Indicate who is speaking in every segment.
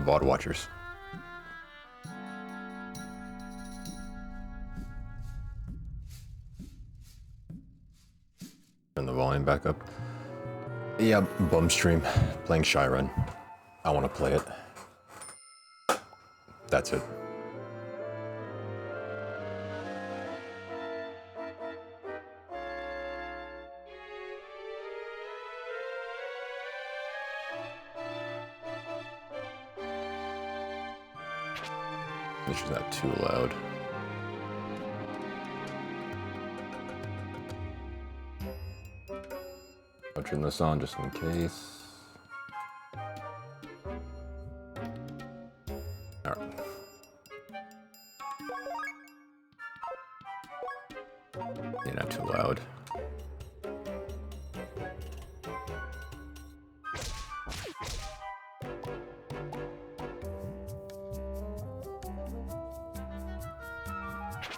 Speaker 1: VOD watchers. Turn the volume back up. Yeah, bum stream, playing Shiren. I want to play it. That's it. Make sure it's not too loud. I'll turn this on just in case. Alright. Yeah, not too loud.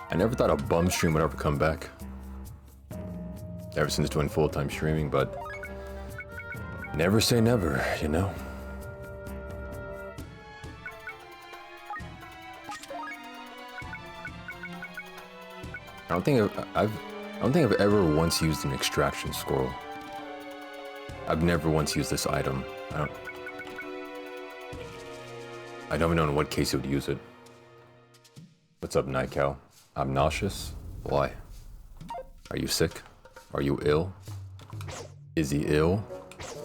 Speaker 1: I never thought a bum stream would ever come back. Ever since doing full-time streaming, but never say never, you know? I don't think I've ever once used an extraction scroll. I've never once used this item. I don't even know in what case it would use it. What's up, Night Cow? I'm nauseous? Why? Are you sick? Are you ill? Is he ill?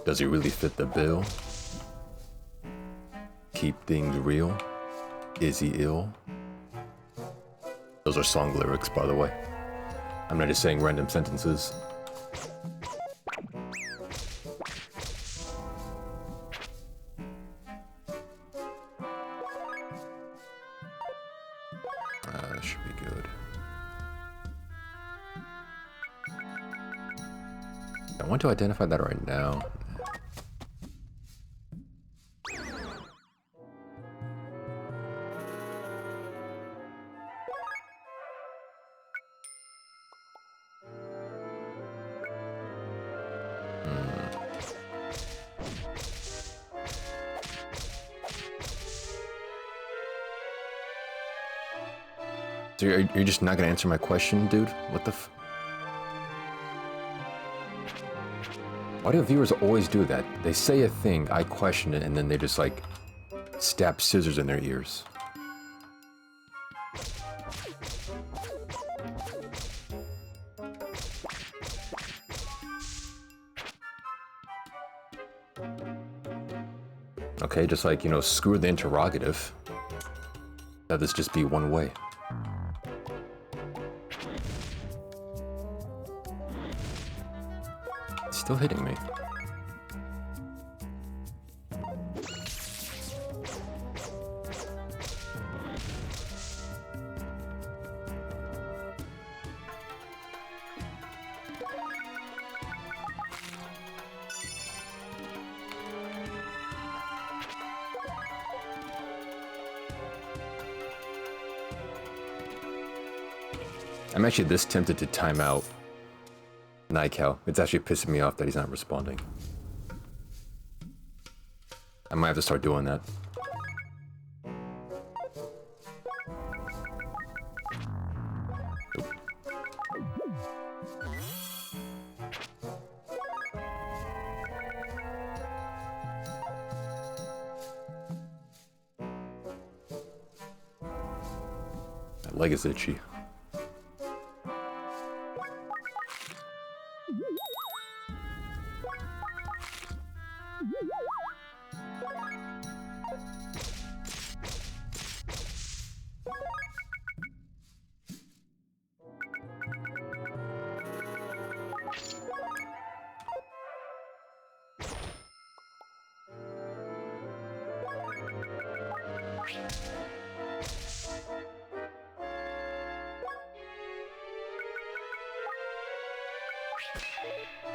Speaker 1: Does he really fit the bill? Keep things real? Is he ill? Those are song lyrics, by the way. I'm not just saying random sentences. That should be good. I want to identify that right now. So you're just not gonna answer my question, dude? What the f— Why do viewers always do that? They say a thing, I question it, and then they just like stab scissors in their ears. Okay, just like, you know, screw the interrogative. Let this just be one way. It's still hitting me. I'm actually this tempted to time out Night Cow. It's actually pissing me off that he's not responding. I might have to start doing that. Oop. That leg is itchy.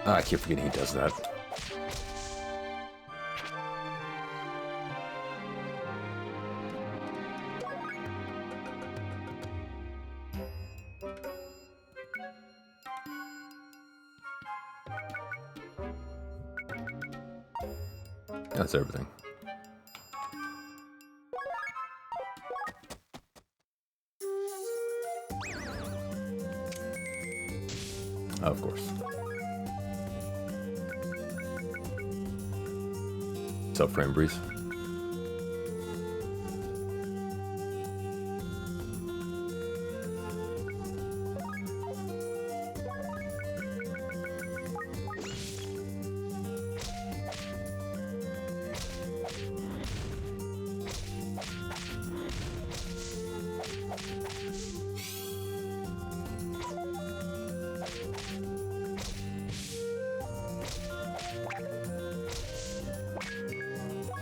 Speaker 1: I keep forgetting he does that. That's everything. What's up, Frame Breeze?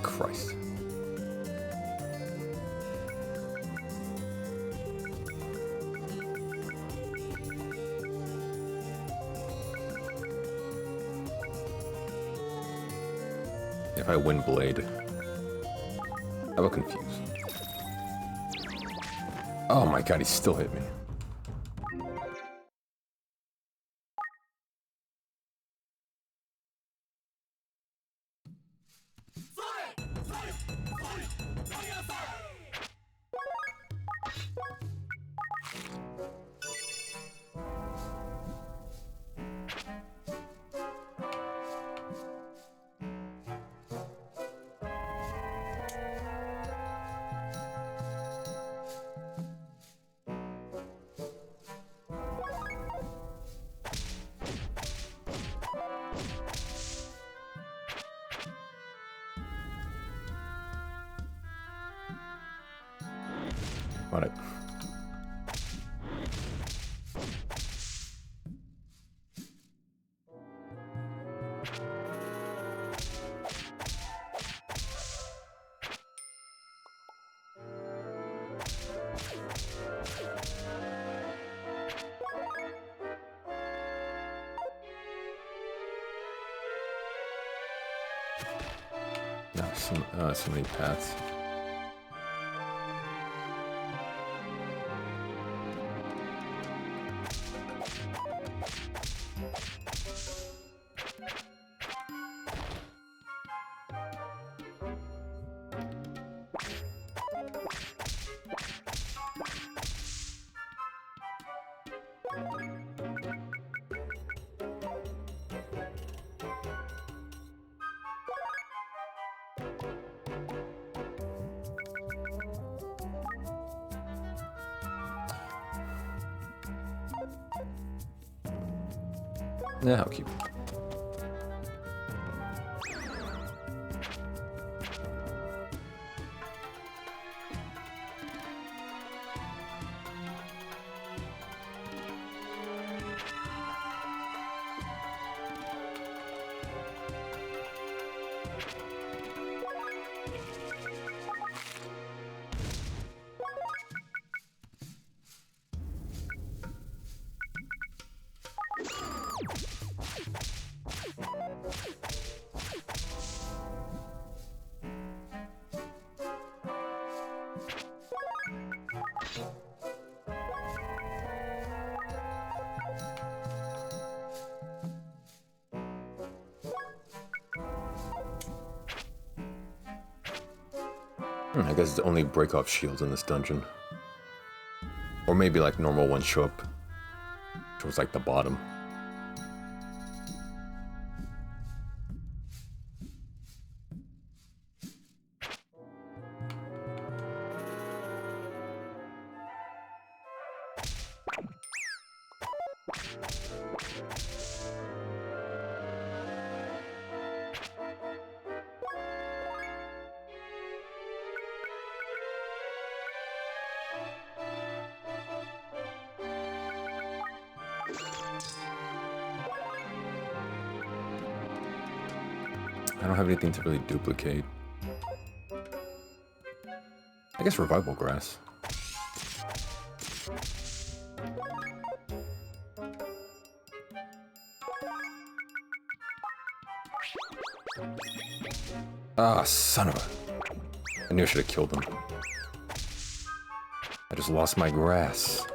Speaker 1: Christ. If I win Blade, I will confuse. Oh my god, he still hit me. What? No, so many paths. Yeah, I'll keep it. I guess it's only break off shields in this dungeon. Or maybe like normal ones show up towards like the bottom. I don't have anything to really duplicate. I guess revival grass. Ah, son of a... I knew I should have killed him. I just lost my grass.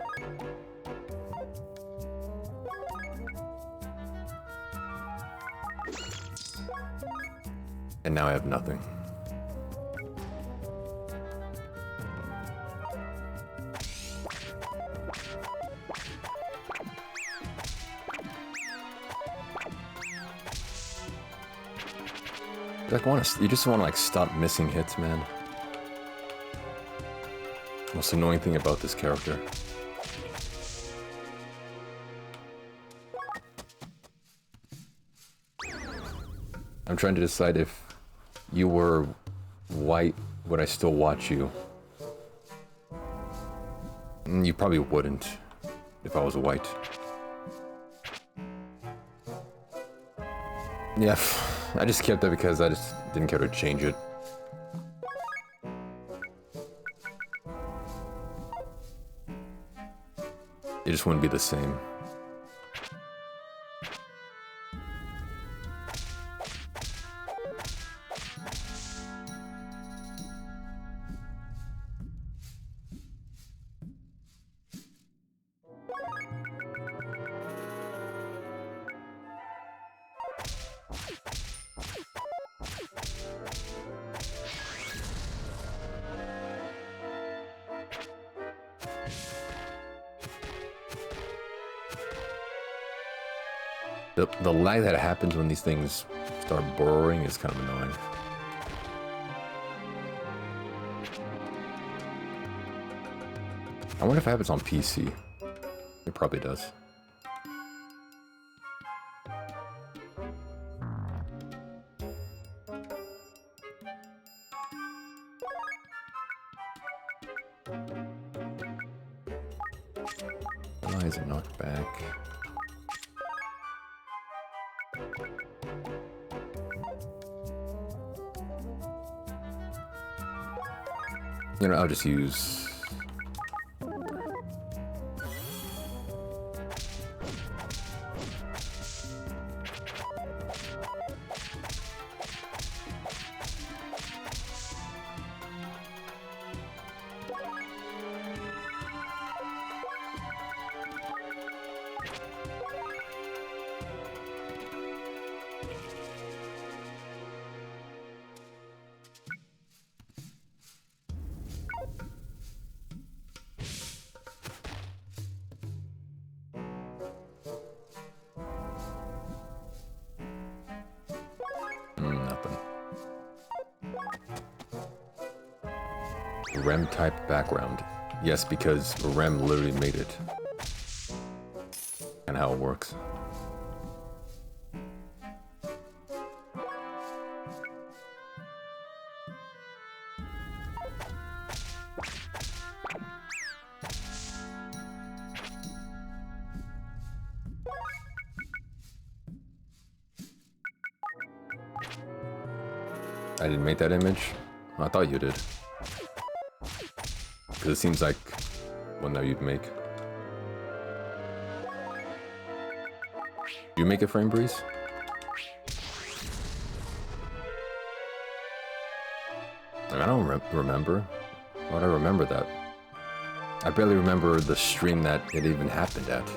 Speaker 1: And now I have nothing. Like, you just want to like stop missing hits, man. Most annoying thing about this character. I'm trying to decide if you were white, would I still watch you? You probably wouldn't if I was white. Yeah, I just kept that because I just didn't care to change it. It just wouldn't be the same. The lag that happens when these things start burrowing is kind of annoying. I wonder if it happens on PC. It probably does. Why is it knocked back? You know, I'll just use... nothing. REM type background. Yes, because REM literally made it. And how it works. I didn't make that image? I thought you did. Because it seems like one that you'd make. You make a frame breeze? I don't remember. Why would I remember that? I barely remember the stream that it even happened at.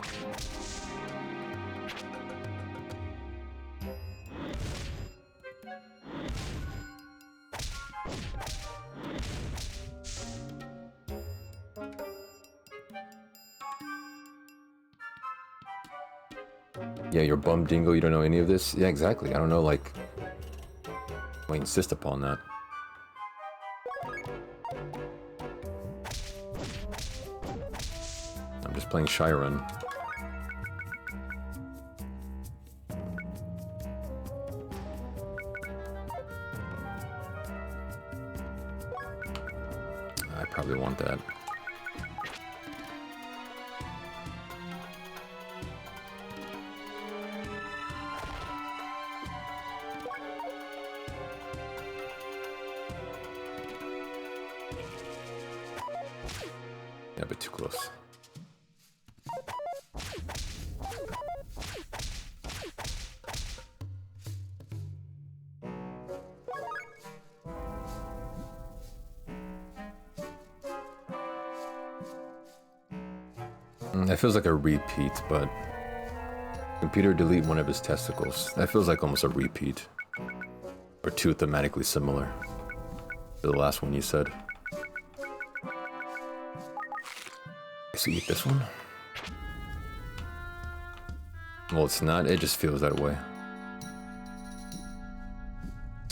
Speaker 1: Yeah, you're bum dingo, you don't know any of this? Yeah, exactly. I don't know, like... I insist upon that. I'm just playing Shiren. I probably want that. Yeah, a bit too close. That feels like a repeat, but... Computer delete one of his testicles. That feels like almost a repeat. Or two thematically similar to the last one you said. So eat this one? Well, it's not. It just feels that way.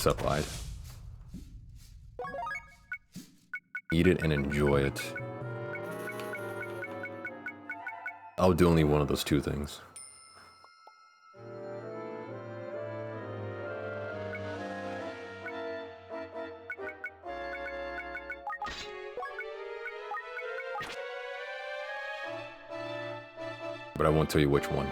Speaker 1: Sup, I'd eat it and enjoy it. I'll do only one of those two things. But I won't tell you which one.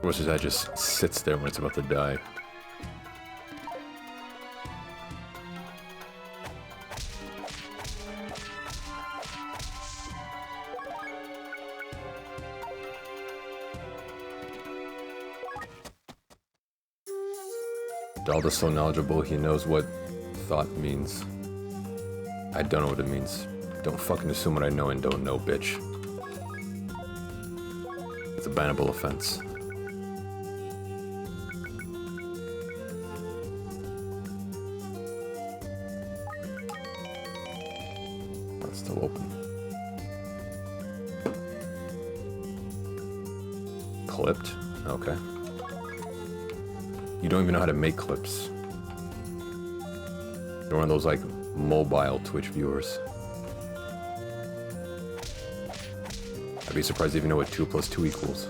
Speaker 1: Versus that just sits there when it's about to die. Dalda's so knowledgeable, he knows what thought means. I don't know what it means. Don't fucking assume what I know and don't know, bitch. It's a bannable offense. It's still open. Clipped? Okay. You don't even know how to make clips. You're one of those, like, mobile Twitch viewers. I'd be surprised if you know what 2 + 2 equals.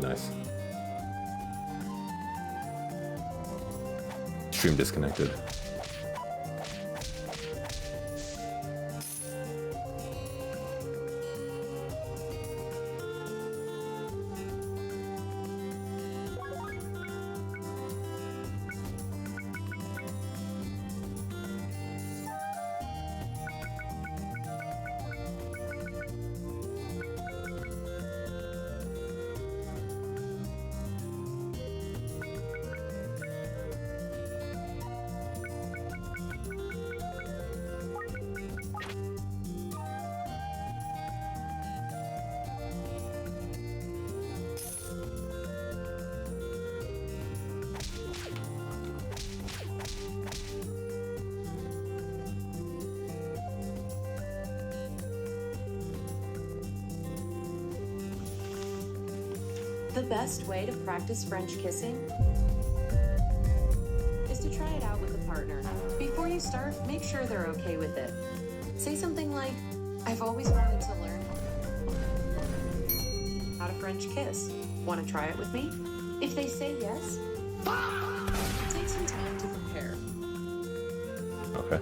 Speaker 1: Nice. Stream disconnected.
Speaker 2: The best way to practice French kissing is to try it out with a partner. Before you start, make sure they're okay with it. Say something like, I've always wanted to learn how to French kiss. Want to try it with me? If they say yes, take some time to prepare.
Speaker 1: Okay.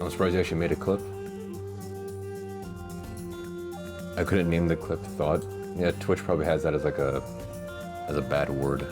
Speaker 1: I'm surprised you actually made a clip. I couldn't name the clip thought. Yeah, Twitch probably has that as like a bad word.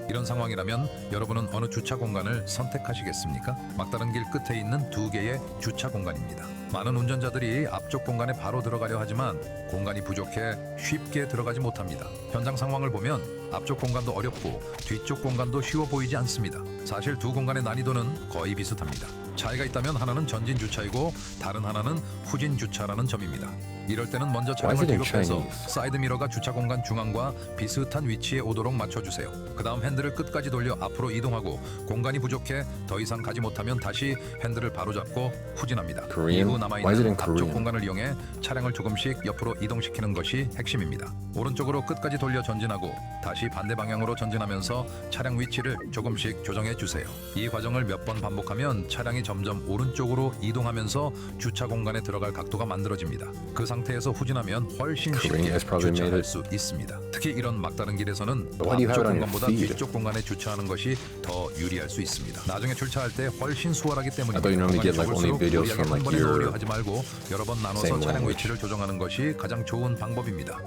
Speaker 3: 이런 상황이라면 여러분은 어느 주차 공간을 선택하시겠습니까? 막다른 길 끝에 있는 2개의 주차 공간입니다. 많은 운전자들이 앞쪽 공간에 바로 들어가려 하지만 공간이 부족해 쉽게 들어가지 못합니다. 현장 상황을 보면 앞쪽 공간도 어렵고 뒤쪽 공간도 쉬워 보이지 않습니다. 사실 두 공간의 난이도는 거의 비슷합니다. 차이가 있다면 하나는 전진 주차이고 다른 하나는 후진 주차라는 점입니다. 이럴 때는 먼저 차량을
Speaker 1: Why is it in
Speaker 3: 뒤로 빼서
Speaker 1: Chinese?
Speaker 3: 사이드 미러가 주차 공간 중앙과 비슷한 위치에 오도록 맞춰주세요. 그 다음 핸들을 끝까지 돌려 앞으로 이동하고 공간이 부족해 더 이상 가지 못하면 다시 핸들을 바로잡고 후진합니다.
Speaker 1: Korean?
Speaker 3: 이후
Speaker 1: Why is it in
Speaker 3: 남아있는 앞쪽
Speaker 1: Korean?
Speaker 3: 공간을 이용해 차량을 조금씩 옆으로 이동시키는 것이 핵심입니다. 오른쪽으로 끝까지 돌려 전진하고 다시 반대 방향으로 전진하면서 차량 위치를 조금씩 조정해 주세요. 이 과정을 몇 번 반복하면 차량이 점점 오른쪽으로 이동하면서 주차 공간에 들어갈 각도가 만들어집니다. 그 상태에서 후진하면 훨씬
Speaker 1: Korean
Speaker 3: 쉽게
Speaker 1: has probably made
Speaker 3: 주차할
Speaker 1: it.
Speaker 3: 수 있습니다. 특히 이런 막다른 길에서는
Speaker 1: But why do you have
Speaker 3: 앞쪽
Speaker 1: it on your
Speaker 3: 공간보다
Speaker 1: feed?
Speaker 3: 뒤쪽 공간에 주차하는 것이 더 유리할 수 있습니다. 나중에 출차할 때 훨씬 수월하기 때문입니다.
Speaker 1: I thought you normally get, like, only
Speaker 3: 공간이
Speaker 1: videos
Speaker 3: 좁을수록
Speaker 1: from, like,
Speaker 3: 무리하게 한 번에
Speaker 1: your
Speaker 3: 넣으려 하지 말고 여러 번 나눠서
Speaker 1: same
Speaker 3: 차량
Speaker 1: language.
Speaker 3: 위치를 조정하는 것이 가장 좋은 방법입니다.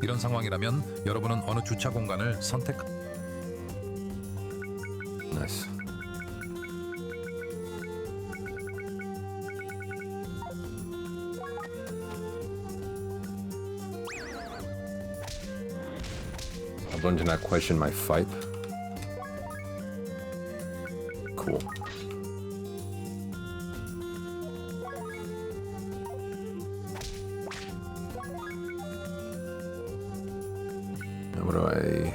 Speaker 3: 이런 상황이라면 여러분은 어느 주차 공간을 선택.
Speaker 1: Nice. I learned to not question my fight. Cool. Now what do I...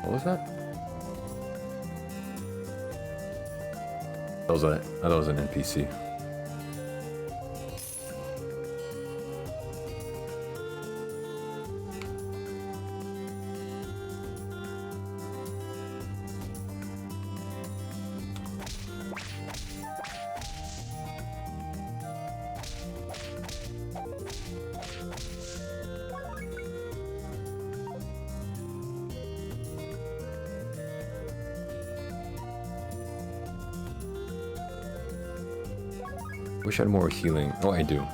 Speaker 1: What was that? That was an NPC. Wish I had more healing. Oh, I do. I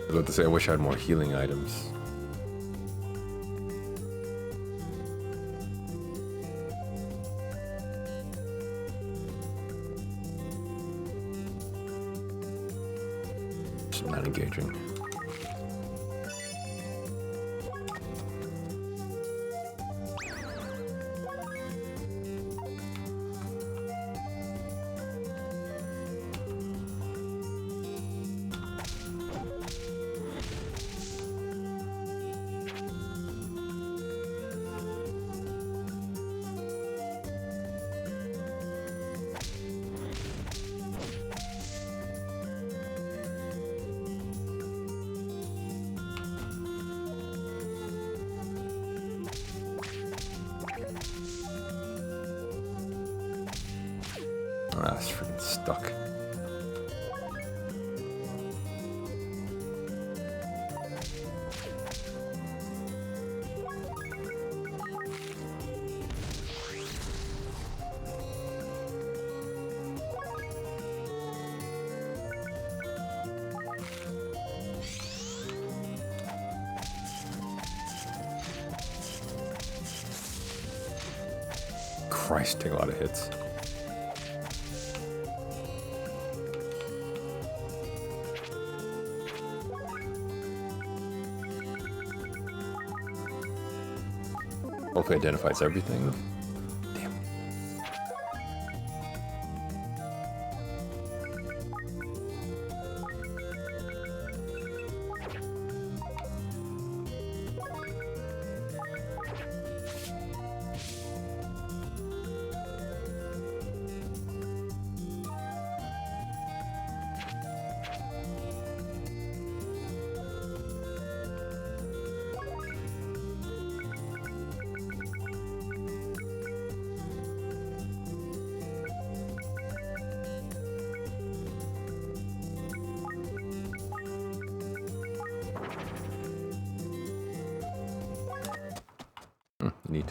Speaker 1: was about to say, I wish I had more healing items. Just not engaging. Ah, it's freaking stuck. Christ, take a lot of hits. Hopefully identifies everything. Damn. Neat.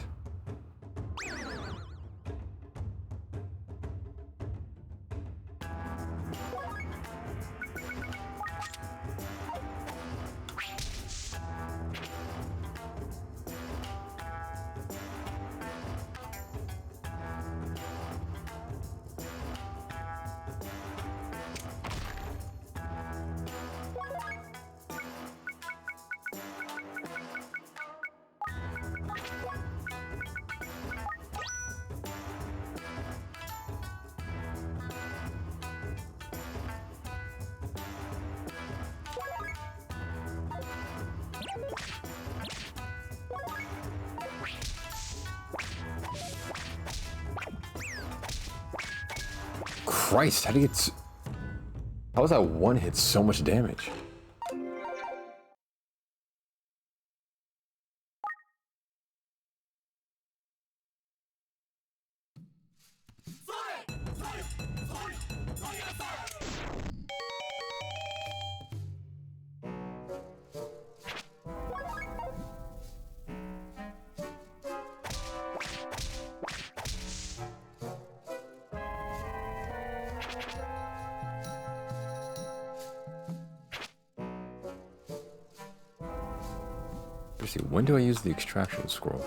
Speaker 1: Christ, how do you get... How is that one hit so much damage? Let's see, when do I use the extraction scroll?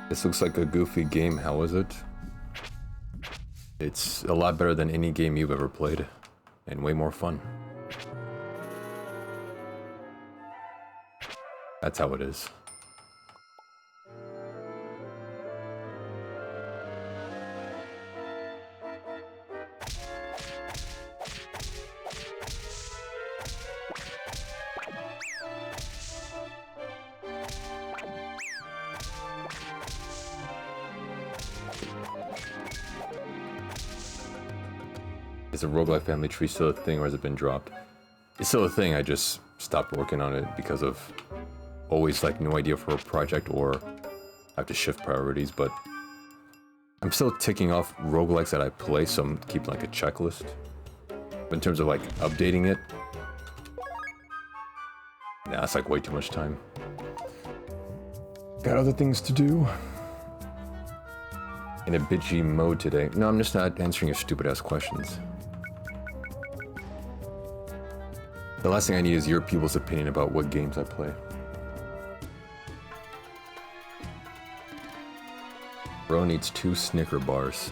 Speaker 1: This looks like a goofy game, how is it? It's a lot better than any game you've ever played, and way more fun. That's how it is. Is the roguelike family tree still a thing or has it been dropped? It's still a thing, I just stopped working on it because of always like no idea for a project or I have to shift priorities, but I'm still ticking off roguelikes that I play, so I'm keeping like a checklist. But in terms of like updating it, nah, it's like way too much time. Got other things to do. In a bitchy mode today. No, I'm just not answering your stupid ass questions. The last thing I need is your people's opinion about what games I play. Bro needs 2 Snicker bars.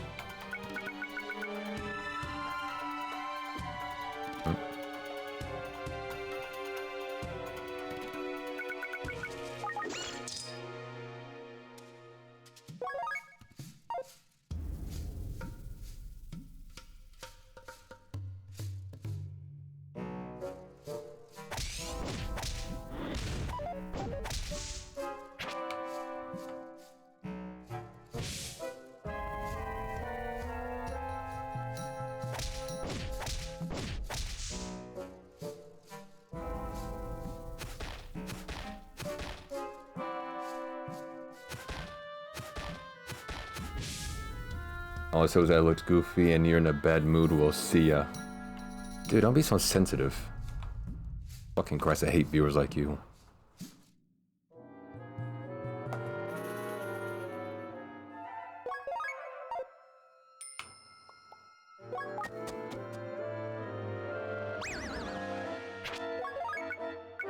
Speaker 1: All I said was I looked goofy and you're in a bad mood, we'll see ya. Dude, don't be so sensitive. Fucking Christ, I hate viewers like you.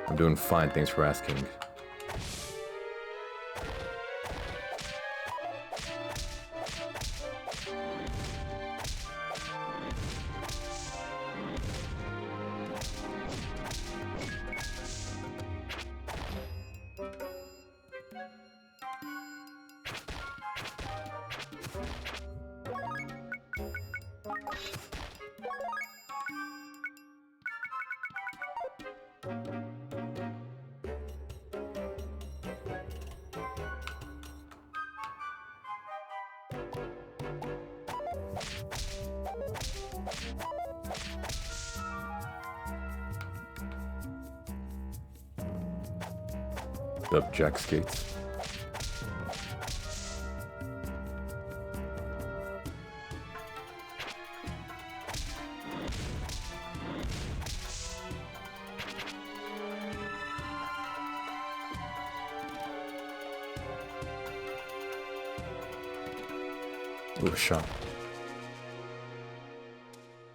Speaker 1: I'm doing fine, thanks for asking. Up Jack Skates. Ooh, a shot.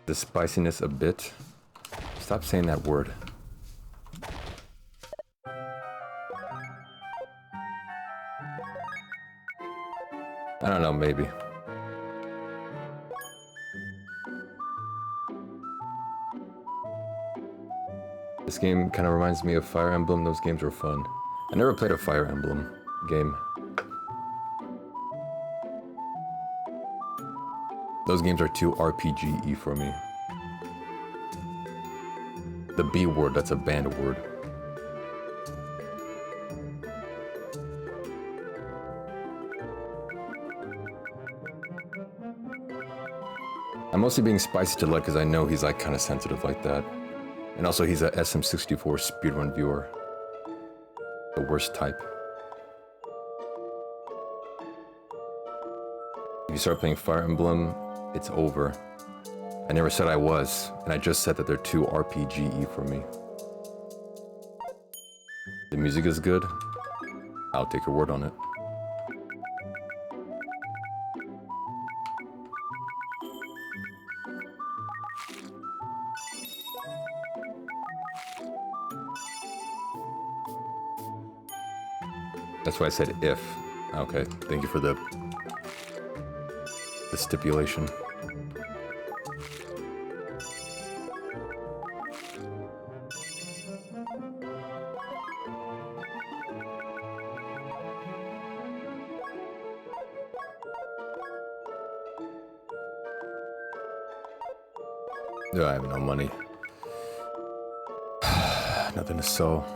Speaker 1: The spiciness a bit. Stop saying that word. I don't know, maybe. This game kind of reminds me of Fire Emblem. Those games were fun. I never played a Fire Emblem game. Those games are too RPG-y for me. The B word, that's a banned word. I'm mostly being spicy to Lud because I know he's like kind of sensitive like that. And also he's a SM64 speedrun viewer. The worst type. If you start playing Fire Emblem, it's over. I never said I was, and I just said that they're too RPG-y for me. The music is good. I'll take your word on it. That's why I said if. Okay, thank you for the stipulation. No, I have no money. Nothing to sell.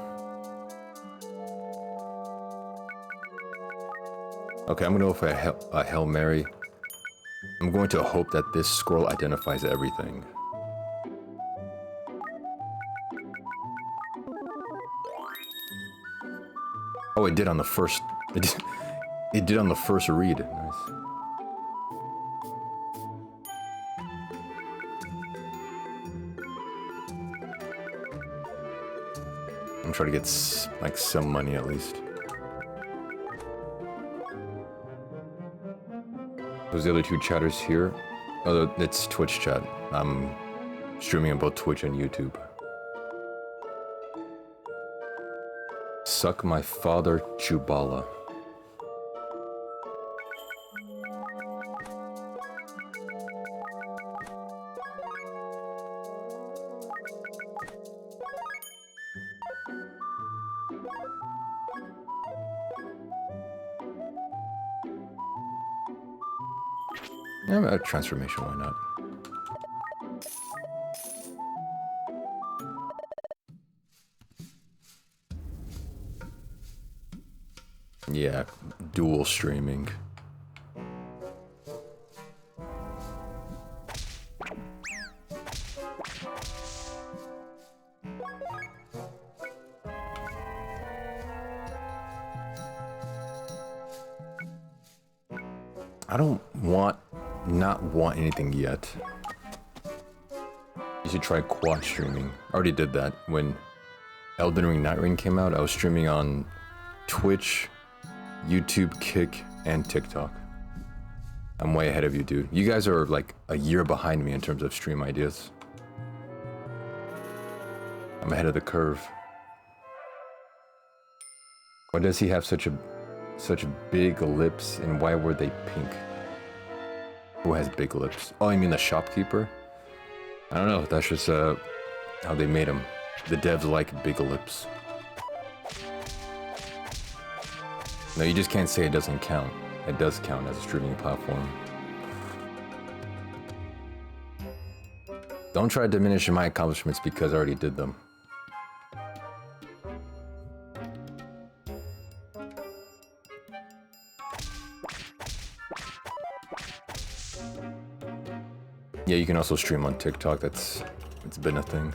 Speaker 1: Okay, I'm gonna go for a Hail Mary. I'm going to hope that this scroll identifies everything. Oh, it did on the first... It did on the first read. Nice. I'm trying to get like some money at least. Those the other two chatters here. Oh, it's Twitch chat. I'm streaming on both Twitch and YouTube. Suck my father, Chubala. Yeah, a transformation, why not? Yeah, dual streaming. I don't not want anything yet. You should try quad streaming. I already did that when Elden Ring Night Ring came out. I was streaming on Twitch, YouTube, Kick, and TikTok. I'm way ahead of you, dude. You guys are like a year behind me in terms of stream ideas. I'm ahead of the curve. Why does he have such big lips, and why were they pink? Who has big lips? Oh, you mean the shopkeeper? I don't know, that's just how they made him. The devs like big lips. No, you just can't say it doesn't count. It does count as a streaming platform. Don't try to diminish my accomplishments because I already did them. Yeah, you can also stream on TikTok. It's been a thing.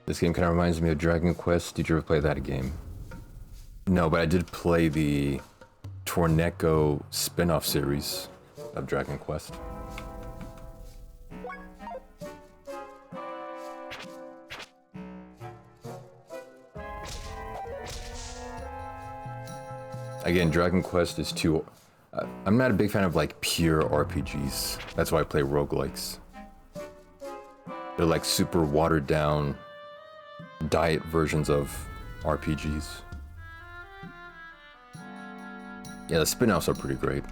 Speaker 1: This game kind of reminds me of Dragon Quest. Did you ever play that game? No, but I did play the Torneko spin-off series of Dragon Quest. Again, Dragon Quest is too... I'm not a big fan of like pure RPGs. That's why I play roguelikes. They're like super watered down diet versions of RPGs. Yeah, the spin-offs are pretty great.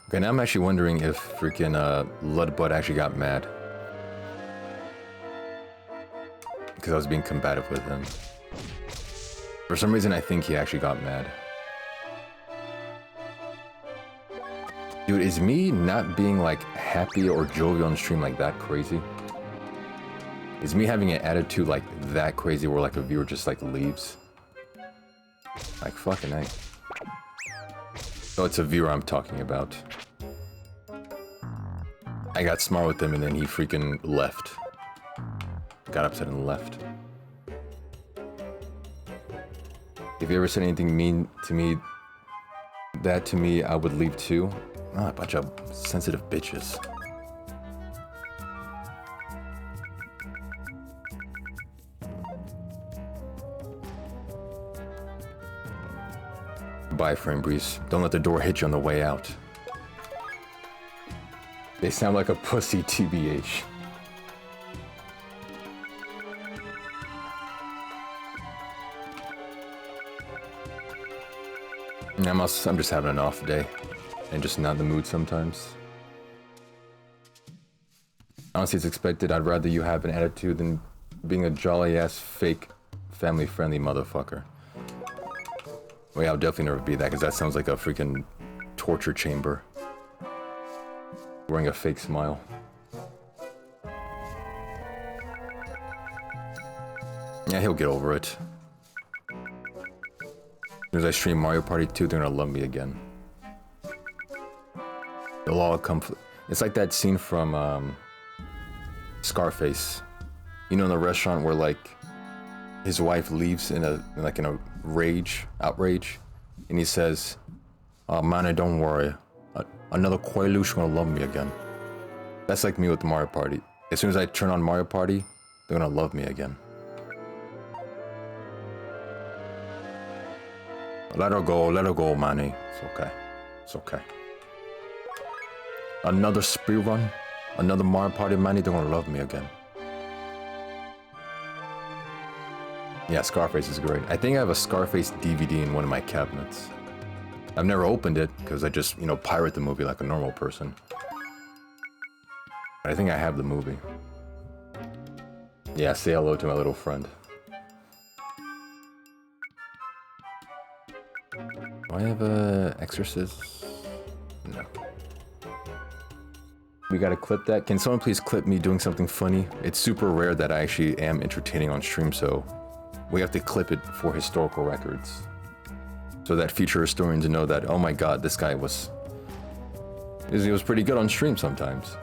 Speaker 1: Okay, now I'm actually wondering if freaking Ludbutt actually got mad. Because I was being combative with him. For some reason, I think he actually got mad. Dude, is me not being like happy or jovial on stream like that crazy? Is me having an attitude like that crazy where like a viewer just like leaves? Like fucking A. Oh, it's a viewer I'm talking about. I got smart with him and then he freaking left. Got upset and left. If you ever said anything mean to me, I would leave too. Ah, a bunch of sensitive bitches. Bye, Frame Breeze. Don't let the door hit you on the way out. They sound like a pussy, TBH. I'm just having an off day. And just not in the mood sometimes. Honestly, it's expected. I'd rather you have an attitude than being a jolly-ass, fake, family-friendly motherfucker. Well, yeah, I'll definitely never be that, because that sounds like a freaking torture chamber. Wearing a fake smile. Yeah, he'll get over it. As soon as I stream Mario Party 2, they're gonna love me again. They'll all come... It's like that scene from, Scarface. You know, in the restaurant where, like, his wife leaves in a outrage, and he says, "Oh, man, don't worry. Another Quaalude's gonna love me again." That's like me with Mario Party. As soon as I turn on Mario Party, they're gonna love me again. Let her go, Manny. It's okay. It's okay. Another speedrun, another Mario Party, Manny, they're gonna love me again. Yeah, Scarface is great. I think I have a Scarface DVD in one of my cabinets. I've never opened it, because I just, you know, pirate the movie like a normal person. But I think I have the movie. Yeah, say hello to my little friend. Do I have a Exorcist? No. We gotta clip that. Can someone please clip me doing something funny? It's super rare that I actually am entertaining on stream, so we have to clip it for historical records. So that future historians know that, oh my god, this guy was pretty good on stream sometimes.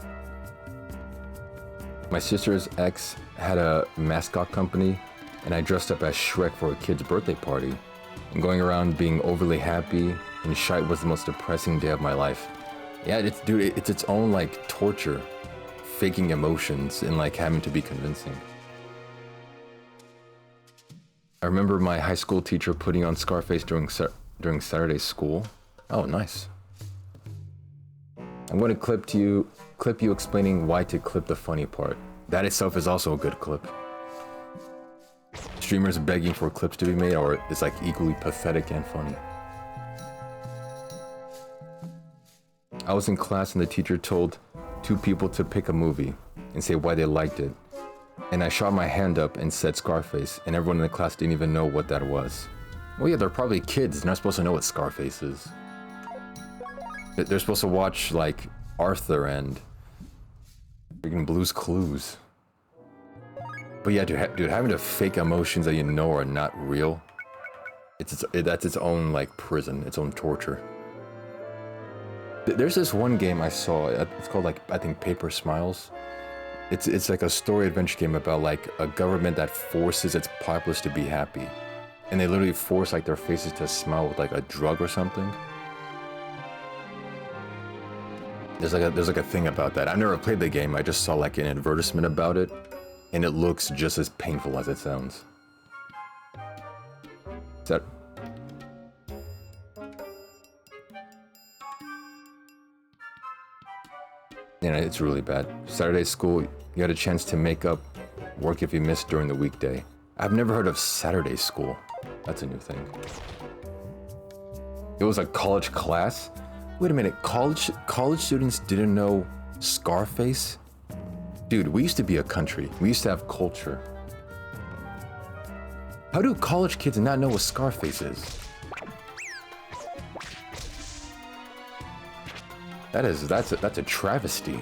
Speaker 1: My sister's ex had a mascot company, and I dressed up as Shrek for a kid's birthday party. And going around being overly happy and shy was the most depressing day of my life. Yeah, it's its own, like, torture. Faking emotions and, like, having to be convincing. I remember my high school teacher putting on Scarface during Saturday school. Oh, nice. I'm going to clip you explaining why to clip the funny part. That itself is also a good clip. Streamers begging for clips to be made, or it's like equally pathetic and funny. I was in class and the teacher told two people to pick a movie and say why they liked it. And I shot my hand up and said Scarface, and everyone in the class didn't even know what that was. Well, yeah, they're probably kids. They're not supposed to know what Scarface is. They're supposed to watch, like, Arthur and freaking Blue's Clues. But yeah, dude, having to fake emotions that you know are not real, that's its own, like, prison, its own torture. There's this one game I saw, it's called, like, I think Paper Smiles. It's like a story adventure game about, like, a government that forces its populace to be happy. And they literally force, like, their faces to smile with, like, a drug or something. There's like a thing about that. I've never played the game, I just saw, like, an advertisement about it. And it looks just as painful as it sounds. Is that... Yeah, it's really bad. Saturday school, you had a chance to make up work if you missed during the weekday. I've never heard of Saturday school. That's a new thing. It was a college class? Wait a minute, college students didn't know Scarface? Dude, we used to be a country. We used to have culture. How do college kids not know what Scarface is? That's a travesty.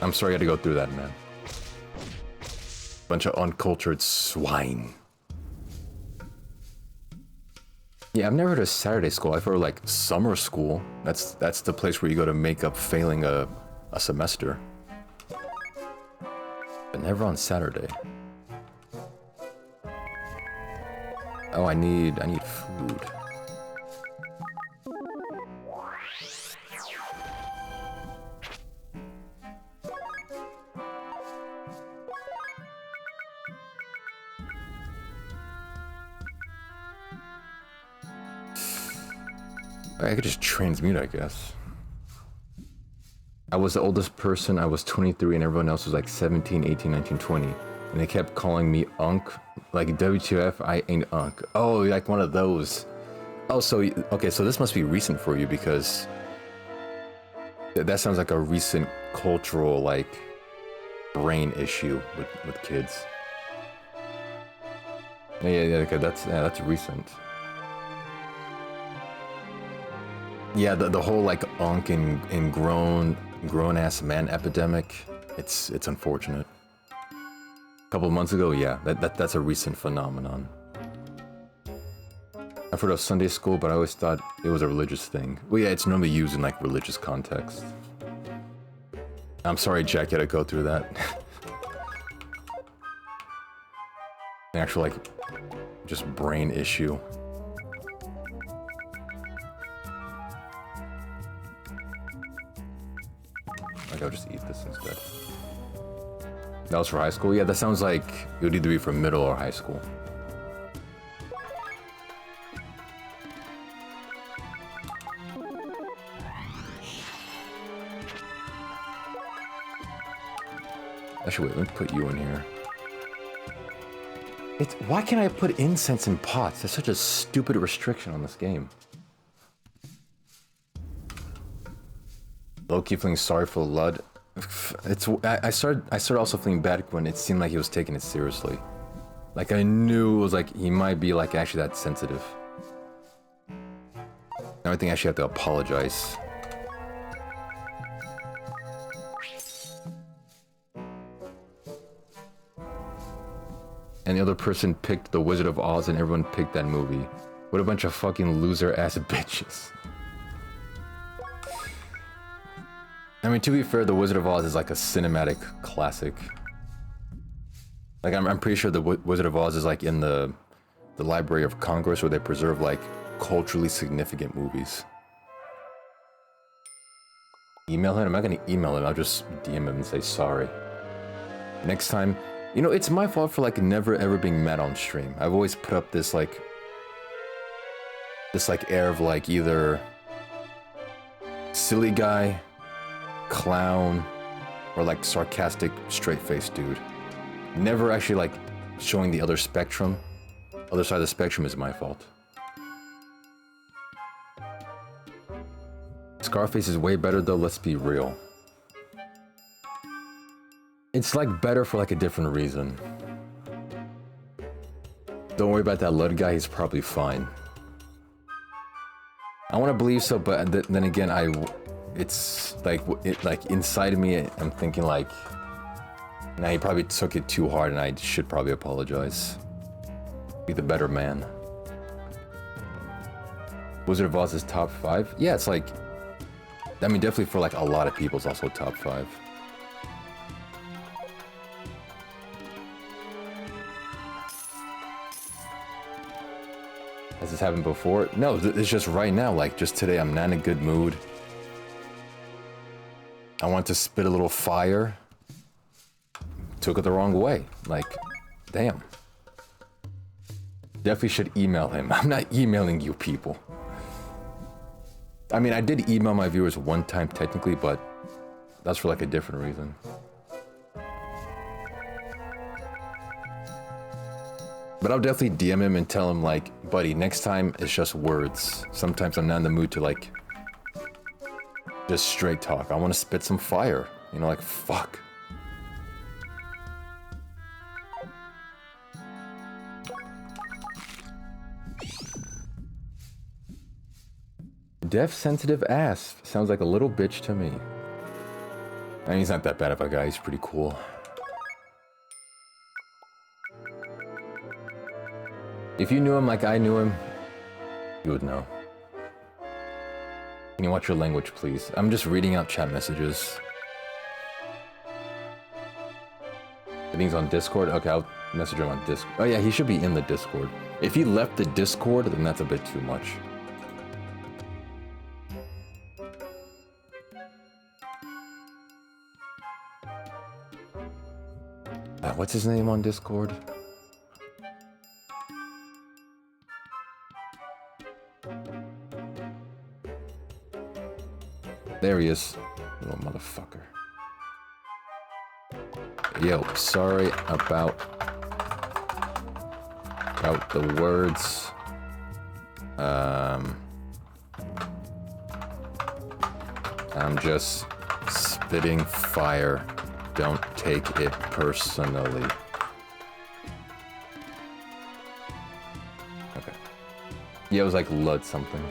Speaker 1: I'm sorry I had to go through that, man. Bunch of uncultured swine. Yeah, I've never heard of Saturday school. I've heard like summer school. That's the place where you go to make up failing a semester. But never on Saturday. Oh, I need food. I could just transmute, I guess. I was the oldest person. I was 23 and everyone else was like 17, 18, 19, 20. And they kept calling me Unk. Like, WTF, I ain't Unk. Oh, like one of those. Oh, so, okay, so this must be recent for you because that sounds like a recent cultural, like, brain issue with kids. Yeah, okay, that's recent. Yeah, the whole like unk and grown ass man epidemic. It's unfortunate. A couple of months ago, yeah, that's a recent phenomenon. I've heard of Sunday school, but I always thought it was a religious thing. Well, yeah, it's normally used in like religious context. I'm sorry, Jack, you had to go through that. An actual like just brain issue. I'll just eat this instead. That was for high school? Yeah, that sounds like it would either be for middle or high school. Actually, wait, let me put you in here. Why can't I put incense in pots? That's such a stupid restriction on this game. Low-key feeling sorry for Lud. I started also feeling bad when it seemed like he was taking it seriously. Like I knew it was like he might be like actually that sensitive. Now I think I actually have to apologize. And the other person picked The Wizard of Oz and everyone picked that movie. What a bunch of fucking loser ass bitches. I mean, to be fair, The Wizard of Oz is like a cinematic classic. Like, I'm pretty sure The Wizard of Oz is like in the Library of Congress where they preserve like culturally significant movies. Email him? I'm not gonna email him, I'll just DM him and say sorry. Next time, you know, it's my fault for like never ever being mad on stream. I've always put up this like air of like either silly guy, clown, or like sarcastic straight-faced dude. Never actually like showing the other spectrum. Other side of the spectrum is my fault. Scarface is way better though, let's be real. It's like better for like a different reason. Don't worry about that Lud guy, he's probably fine. I want to believe so, but then again, it's like inside of me, I'm thinking like, nah, he probably took it too hard and I should probably apologize. Be the better man. Wizard of Oz is top 5? Yeah, it's like, I mean, definitely for like a lot of people, it's also top 5. Has this happened before? No, it's just right now, like just today, I'm not in a good mood. I want to spit a little fire. Took it the wrong way. Like, damn. Definitely should email him. I'm not emailing you people. I mean, I did email my viewers one time technically, but that's for like a different reason. But I'll definitely DM him and tell him like, buddy, next time it's just words. Sometimes I'm not in the mood to like, just straight talk. I want to spit some fire. You know, like, fuck. Deaf sensitive ass. Sounds like a little bitch to me. I mean, he's not that bad of a guy. He's pretty cool. If you knew him like I knew him, you would know. Can you watch your language, please? I'm just reading out chat messages. I think he's on Discord. Okay, I'll message him on Discord. Oh yeah, he should be in the Discord. If he left the Discord, then that's a bit too much. What's his name on Discord? There he is, little motherfucker. Yo, sorry about the words. I'm just spitting fire. Don't take it personally. Okay. Yeah, it was like Lud something.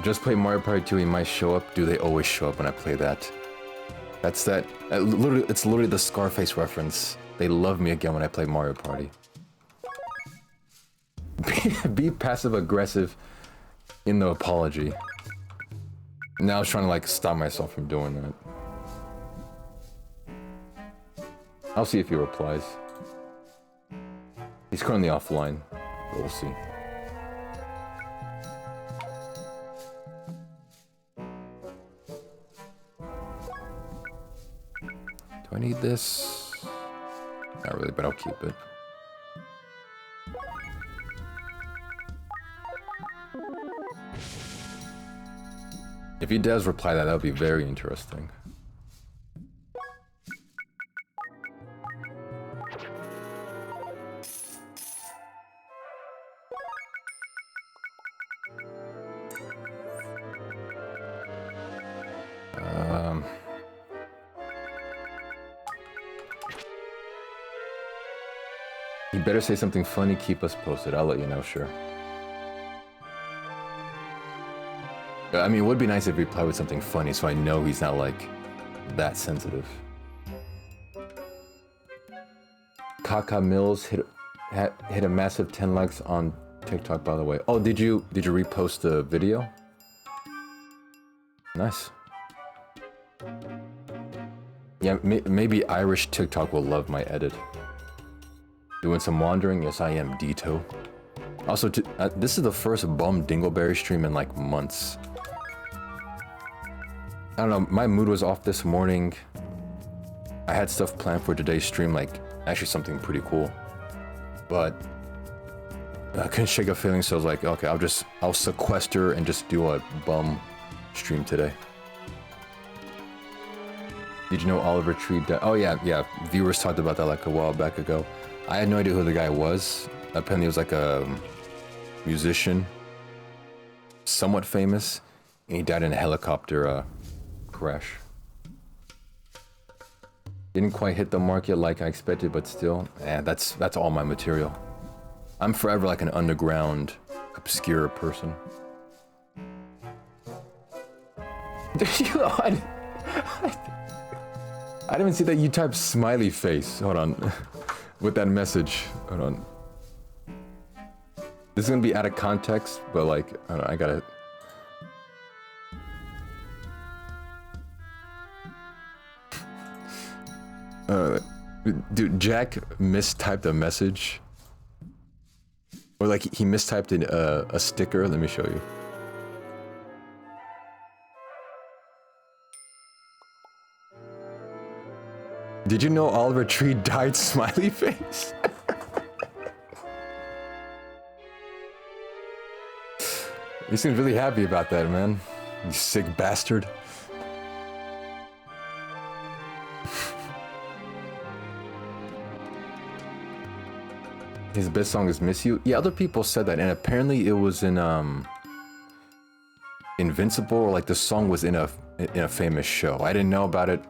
Speaker 1: Just play Mario Party 2, he might show up. Do they always show up when I play that? That's that. Literally, it's literally the Scarface reference. They love me again when I play Mario Party. Be passive aggressive in the apology. Now I was trying to like stop myself from doing that. I'll see if he replies. He's currently offline, but we'll see. Do I need this? Not really, but I'll keep it. If he does reply that would be very interesting. You better say something funny, keep us posted. I'll let you know, sure. I mean, it would be nice if he replied with something funny so I know he's not, like, that sensitive. Kaka Mills hit a massive 10 likes on TikTok, by the way. Oh, did you repost the video? Nice. Yeah, maybe Irish TikTok will love my edit. Doing some wandering? Yes, I am, Dito. Also, this is the first bum Dingleberry stream in like months. I don't know, my mood was off this morning. I had stuff planned for today's stream, like actually something pretty cool. But I couldn't shake a feeling, so I was like, okay, I'll sequester and just do a bum stream today. Did you know Oliver Tree died? Oh yeah, viewers talked about that like a while back ago. I had no idea who the guy was. Apparently he was like a musician, somewhat famous, and he died in a helicopter crash. Didn't quite hit the market like I expected, but still, that's all my material. I'm forever like an underground, obscure person. I didn't even see that you typed smiley face. Hold on. With that message. Hold on. This is gonna be out of context, but like, I don't know, I gotta... Dude, Jack mistyped a message. Or like, he mistyped a sticker. Let me show you. Did you know Oliver Tree died, smiley face? He seems really happy about that, man. You sick bastard. His best song is Miss You. Yeah, other people said that, and apparently it was in Invincible, or like the song was in a famous show. I didn't know about it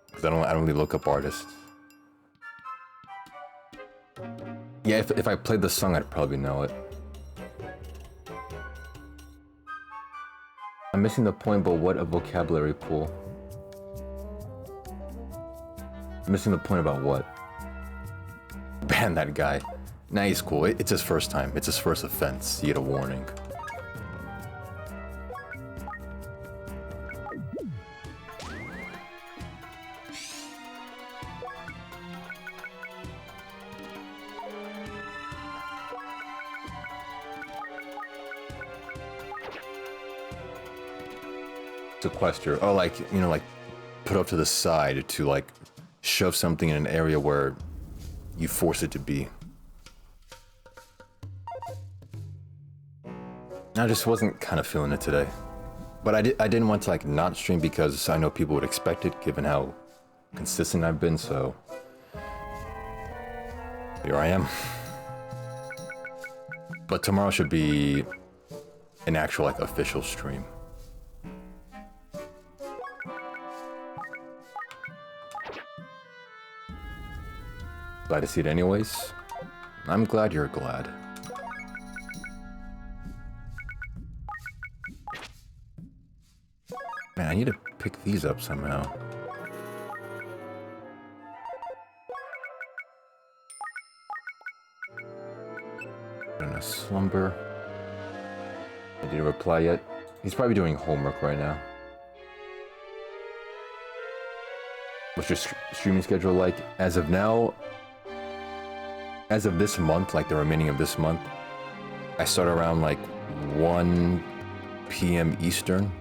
Speaker 1: because I don't really look up artists. Yeah, if I played the song, I'd probably know it. I'm missing the point, but what a vocabulary pool. Missing the point about what? Ban that guy. Nah, he's cool. It's his first time. It's his first offense. You get a warning. Sequester. Oh, like, you know, like put up to the side to like shove something in an area where you force it to be. I just wasn't kind of feeling it today. But I didn't want to like not stream because I know people would expect it given how consistent I've been, so here I am. But tomorrow should be an actual like official stream. Glad to see it anyways. I'm glad you're glad. Man, I need to pick these up somehow. In a slumber. I didn't reply yet. He's probably doing homework right now. What's your streaming schedule like? As of now, as of this month, like the remaining of this month, I start around like 1 p.m. Eastern,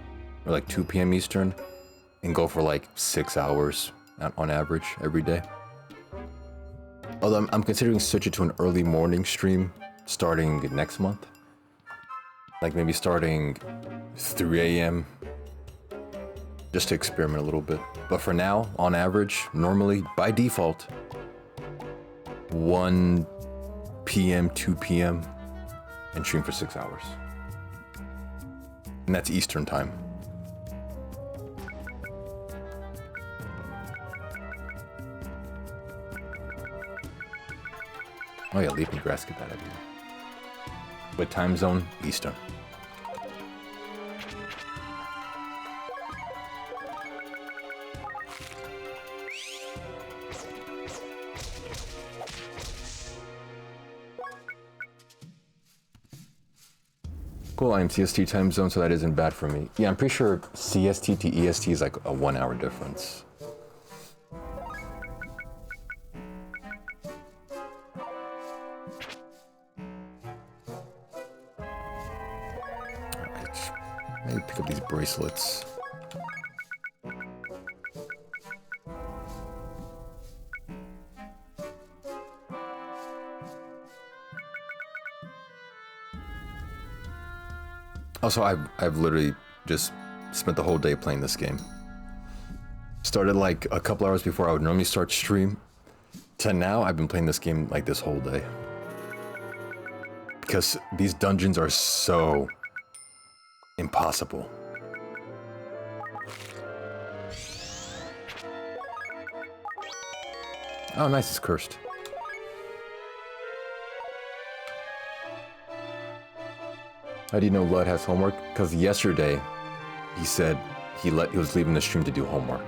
Speaker 1: or like 2 p.m. Eastern, and go for like 6 hours on average every day. Although I'm considering switching to an early morning stream starting next month. Like maybe starting 3 a.m. just to experiment a little bit. But for now, on average, normally, by default, 1 p.m., 2 p.m., and stream for 6 hours. And that's Eastern time. Oh yeah, leafy grass, get that out of here. What time zone? Eastern. Cool, I'm CST time zone, so that isn't bad for me. Yeah, I'm pretty sure CST to EST is like a 1 hour difference. Alright, maybe pick up these bracelets. Also, I've literally just spent the whole day playing this game. Started like a couple hours before I would normally start stream. To now, I've been playing this game like this whole day. Because these dungeons are so impossible. Oh, nice, it's cursed. How do you know Lud has homework? Because yesterday, he said he was leaving the stream to do homework.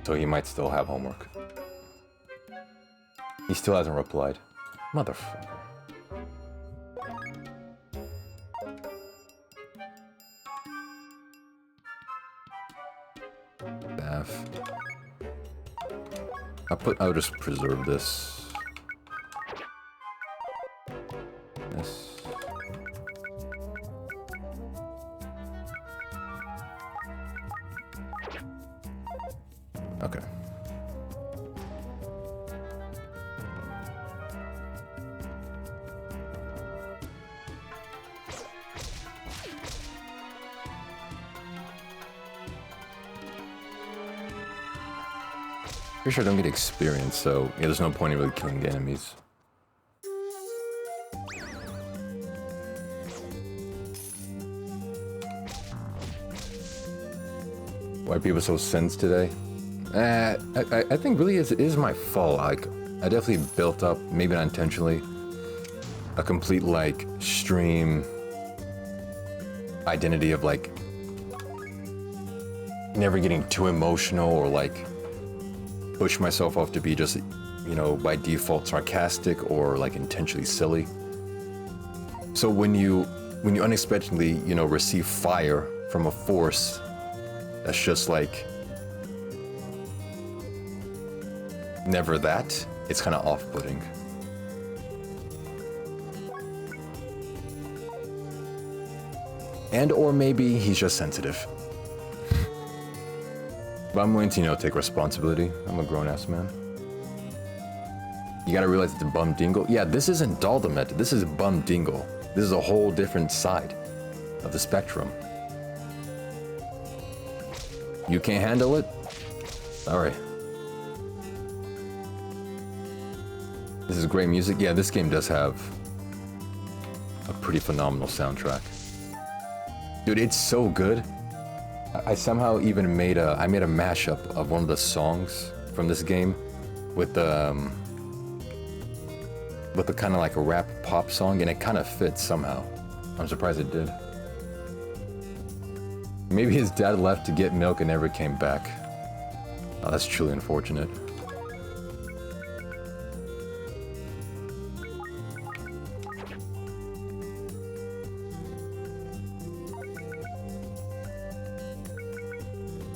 Speaker 1: So he might still have homework. He still hasn't replied. Motherfucker. Bath. I'll just preserve this. This. Okay. Pretty sure I don't get experience, so yeah, there's no point in really killing the enemies. Why are people so sensed today? I think really it is my fault. Like, I definitely built up, maybe not intentionally, a complete like stream identity of like never getting too emotional or like push myself off to be just, you know, by default sarcastic or like intentionally silly. So when you unexpectedly, you know, receive fire from a force that's just like never that, it's kind of off-putting. And or maybe he's just sensitive. But I'm willing to, you know, take responsibility. I'm a grown-ass man. You gotta realize it's a bum dingle. Yeah, this isn't Daldameht, this is bum dingle. This is a whole different side of the spectrum. You can't handle it? Sorry. This is great music. Yeah, this game does have a pretty phenomenal soundtrack. Dude, it's so good. I somehow even made a mashup of one of the songs from this game with the kind of like a rap pop song, and it kind of fits somehow. I'm surprised it did. Maybe his dad left to get milk and never came back. Oh, that's truly unfortunate.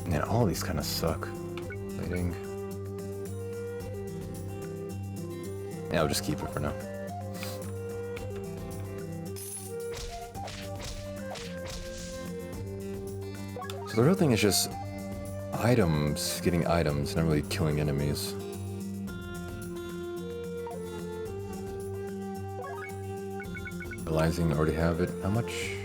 Speaker 1: Man, all these kind of suck. Lighting. Yeah, I'll just keep it for now. So the real thing is just items, getting items, not really killing enemies. Realizing I already have it. How much?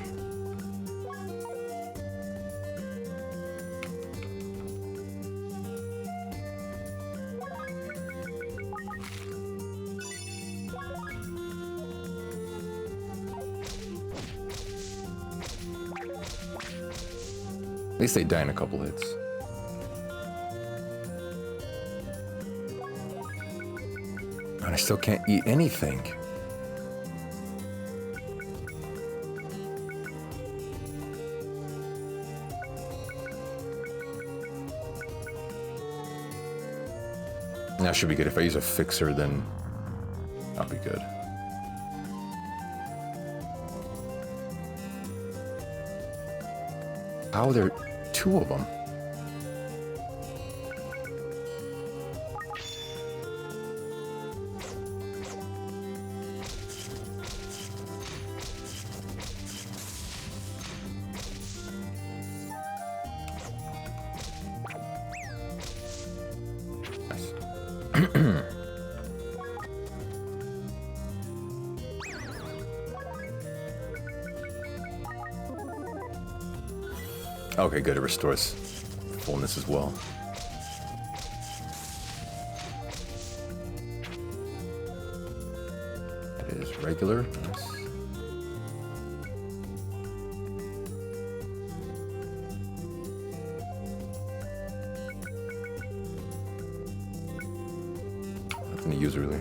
Speaker 1: At least they die in a couple hits. And I still can't eat anything. That should be good. If I use a fixer, then I'll be good. How are there two of them? Okay, good. It restores fullness as well. It is regular. Nice. Nothing to use really.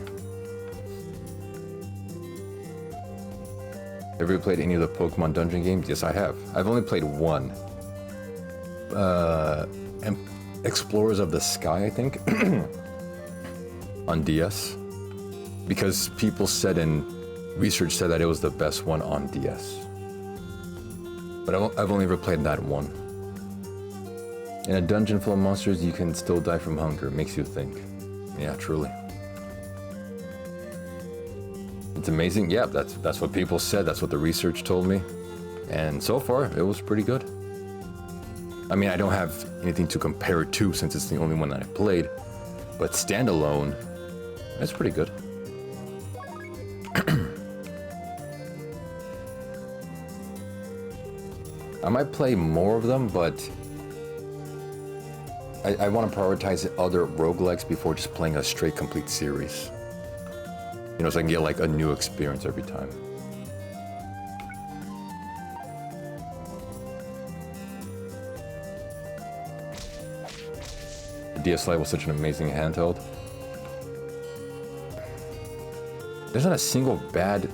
Speaker 1: Have you ever played any of the Pokemon dungeon games? Yes, I have. I've only played one. Explorers of the Sky, I think, on DS, because people said and research said that it was the best one on DS. But I've only ever played that one. In a dungeon full of monsters, you can still die from hunger. It makes you think. Yeah, truly. It's amazing. Yeah, that's what people said. That's what the research told me. And so far, it was pretty good. I mean, I don't have anything to compare it to since it's the only one that I've played, but standalone, it's pretty good. I might play more of them, but I want to prioritize other roguelikes before just playing a straight complete series. You know, so I can get like a new experience every time. The DS Lite was such an amazing handheld. There's not a single bad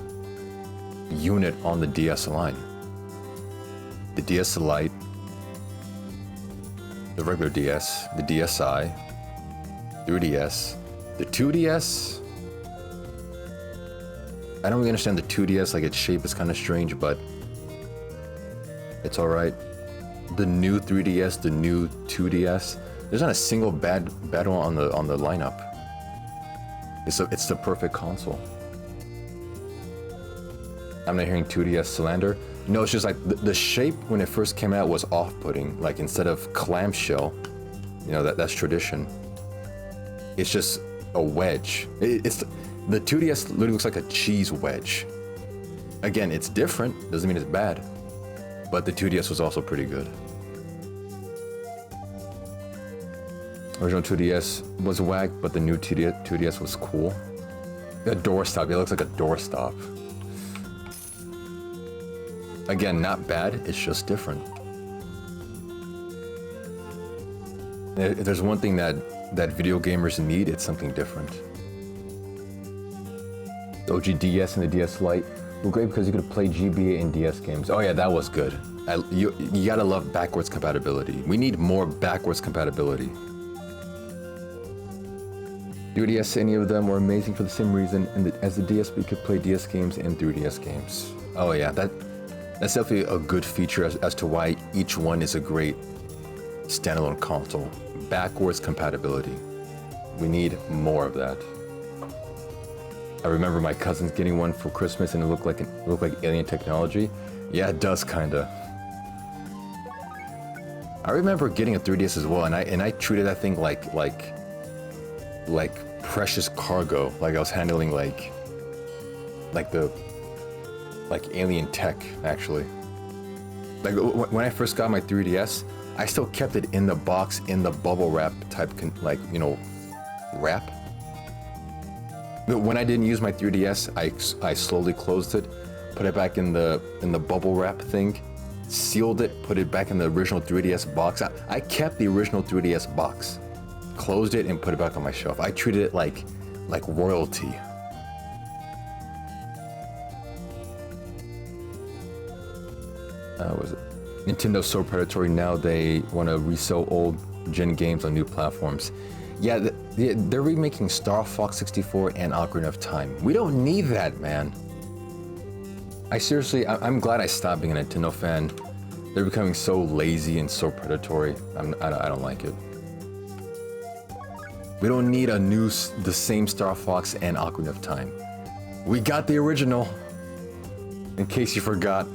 Speaker 1: unit on the DS line. The DS Lite, the regular DS, the DSi, 3DS, the 2DS. I don't really understand the 2DS, like its shape is kind of strange, but it's alright. The new 3DS, the new 2DS, there's not a single bad one on the lineup. It's the perfect console. I'm not hearing 2DS slander. No, it's just like the shape when it first came out was off-putting. Like instead of clamshell, you know, that's tradition. It's just a wedge. The 2DS literally looks like a cheese wedge. Again, it's different, doesn't mean it's bad. But the 2DS was also pretty good. Original 2DS was whack, but the new 2DS was cool. A doorstop, it looks like a doorstop. Again, not bad, it's just different. If there's one thing that video gamers need, it's something different. The OG DS and the DS Lite were great because you could play GBA and DS games. Oh yeah, that was good. You gotta love backwards compatibility. We need more backwards compatibility. 3DS, any of them were amazing for the same reason, and as the DS, we could play DS games and 3DS games. Oh yeah, that's definitely a good feature as to why each one is a great standalone console. Backwards compatibility. We need more of that. I remember my cousins getting one for Christmas and it looked like alien technology. Yeah, it does kinda. I remember getting a 3DS as well, and I treated that thing like precious cargo. Like I was handling like alien tech, actually. Like when I first got my 3DS, I still kept it in the box, in the bubble wrap type, wrap. But when I didn't use my 3DS, I slowly closed it, put it back in the bubble wrap thing, sealed it, put it back in the original 3DS box. I kept the original 3DS box, closed it, and put it back on my shelf. I treated it like royalty. Was it Nintendo's so predatory now? They want to resell old gen games on new platforms. Yeah, they're remaking Star Fox 64 and Ocarina of Time. We don't need that, man. I'm glad I stopped being a Nintendo fan. They're becoming so lazy and so predatory. I don't like it. We don't need the same Star Fox and Ocarina of Time. We got the original. In case you forgot.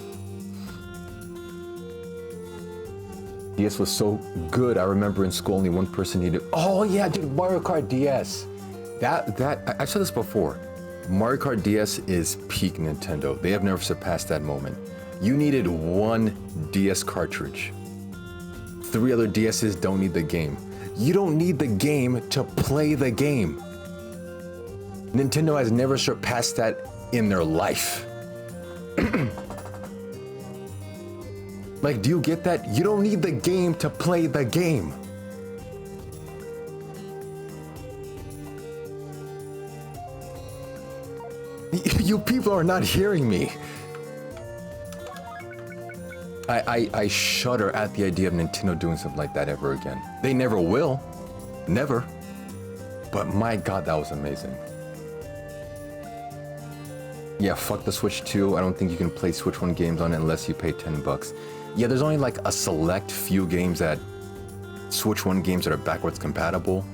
Speaker 1: DS was so good. I remember in school only one person needed. Oh yeah, dude, Mario Kart DS. I said this before. Mario Kart DS is peak Nintendo. They have never surpassed that moment. You needed one DS cartridge. 3 other DSs don't need the game. You don't need the game to play the game. Nintendo has never surpassed that in their life. Like, do you get that? You don't need the game to play the game. You people are not hearing me. I shudder at the idea of Nintendo doing something like that ever again. They never will. Never. But my god, that was amazing. Yeah, fuck the Switch 2. I don't think you can play Switch 1 games on it unless you pay $10. Yeah, there's only like a select few games Switch 1 games that are backwards compatible.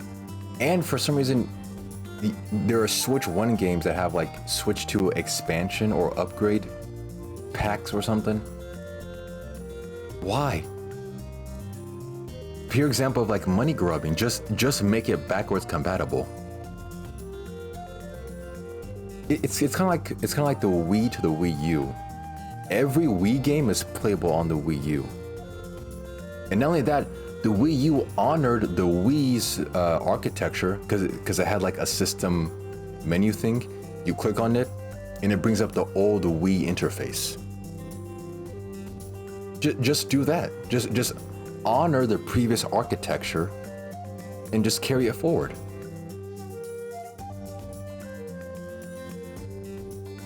Speaker 1: And for some reason, there are Switch 1 games that have like Switch 2 expansion or upgrade packs or something. Why? Pure example of like money grubbing. Just make it backwards compatible. It's kind of like the Wii to the Wii U. Every Wii game is playable on the Wii U. And not only that, the Wii U honored the Wii's architecture because it had like a system menu thing. You click on it, and it brings up the old Wii interface. Just do that. Just honor the previous architecture, and just carry it forward.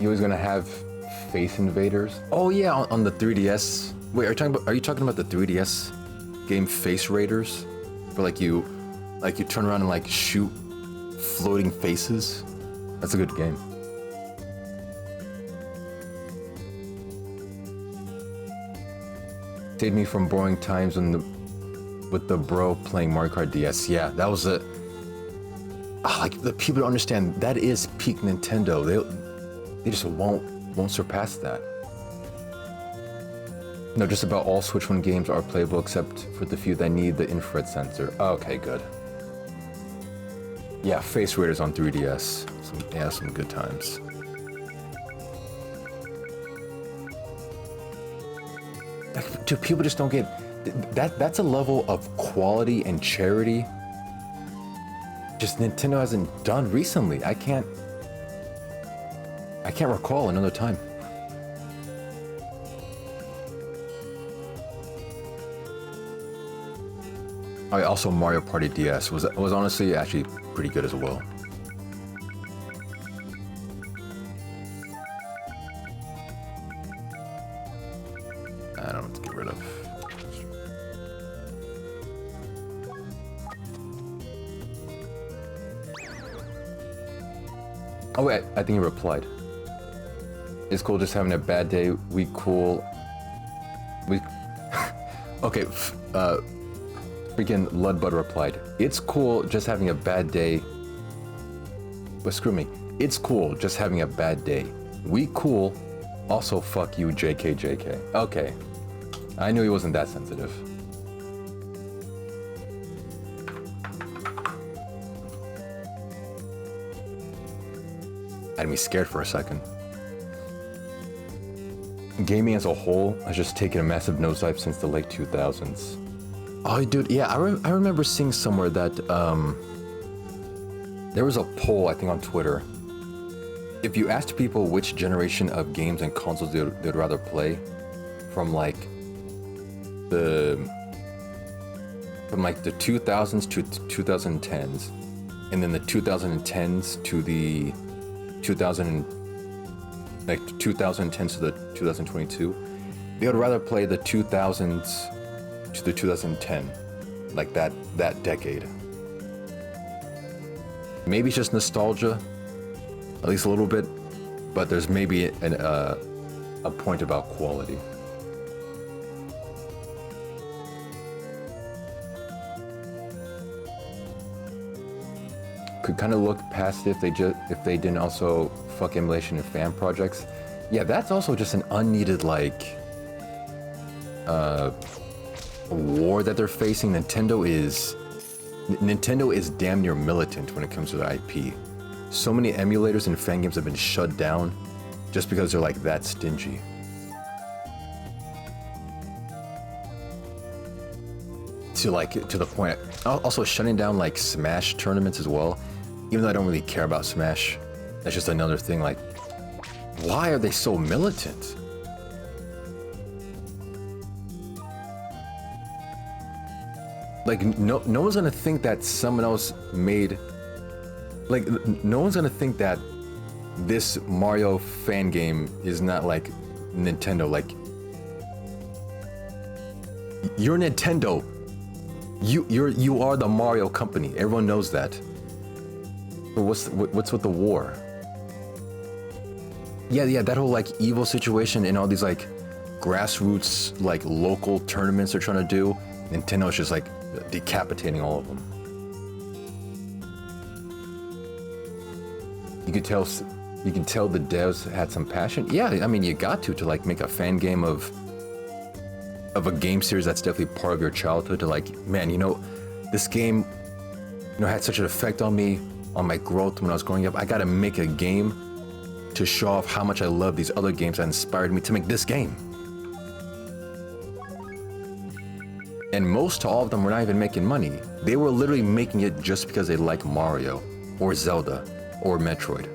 Speaker 1: You always gonna have Face Invaders. Oh yeah, on the 3DS. Wait, are you talking about the 3DS game Face Raiders? Where like you turn around and like shoot floating faces? That's a good game. Saved me from boring times with the bro playing Mario Kart DS. Yeah, that was like the people don't understand that is peak Nintendo. They just won't surpass that. No, just about all Switch 1 games are playable except for the few that need the infrared sensor. Okay, good. Yeah, Face Raiders on 3DS. Some good times. Dude, people just don't get that. That's a level of quality and charity just Nintendo hasn't done recently. I can't recall another time. Oh, yeah, also Mario Party DS was honestly actually pretty good as well. I don't know what to get rid of. Oh wait, I think he replied. It's cool just having a bad day. We cool. We okay. Freaking Ludbud replied. It's cool just having a bad day. But screw me. It's cool just having a bad day. We cool. Also fuck you, JK. Okay. I knew he wasn't that sensitive. Had me scared for a second. Gaming as a whole has just taken a massive nosedive since the late 2000s. Oh, dude, yeah, I remember seeing somewhere that there was a poll, I think, on Twitter. If you asked people which generation of games and consoles they'd rather play, from like the 2000s to 2010s, and then the 2010s to the 2010s to the 2022, they would rather play the 2000s to the 2010, like that decade. Maybe it's just nostalgia, at least a little bit, but there's maybe a point about quality. Could kind of look past it if they didn't also fuck emulation and fan projects. Yeah, that's also just an unneeded like war that they're facing. Nintendo is damn near militant when it comes to their IP. So many emulators and fan games have been shut down just because they're like that stingy. To the point, also shutting down like Smash tournaments as well. Even though I don't really care about Smash, that's just another thing. Like, why are they so militant? Like, no one's gonna think that someone else made. Like, no one's gonna think that this Mario fan game is not like Nintendo. Like, you're Nintendo. You are the Mario company. Everyone knows that. But what's with the war? Yeah, that whole like evil situation and all these like grassroots like local tournaments they're trying to do. Nintendo's just like decapitating all of them. You can tell the devs had some passion. Yeah, I mean you got to like make a fan game of a game series that's definitely part of your childhood. To like, man, this game, had such an effect on me, on my growth when I was growing up. I gotta make a game to show off how much I love these other games that inspired me to make this game. And all of them were not even making money. They were literally making it just because they like Mario, or Zelda, or Metroid.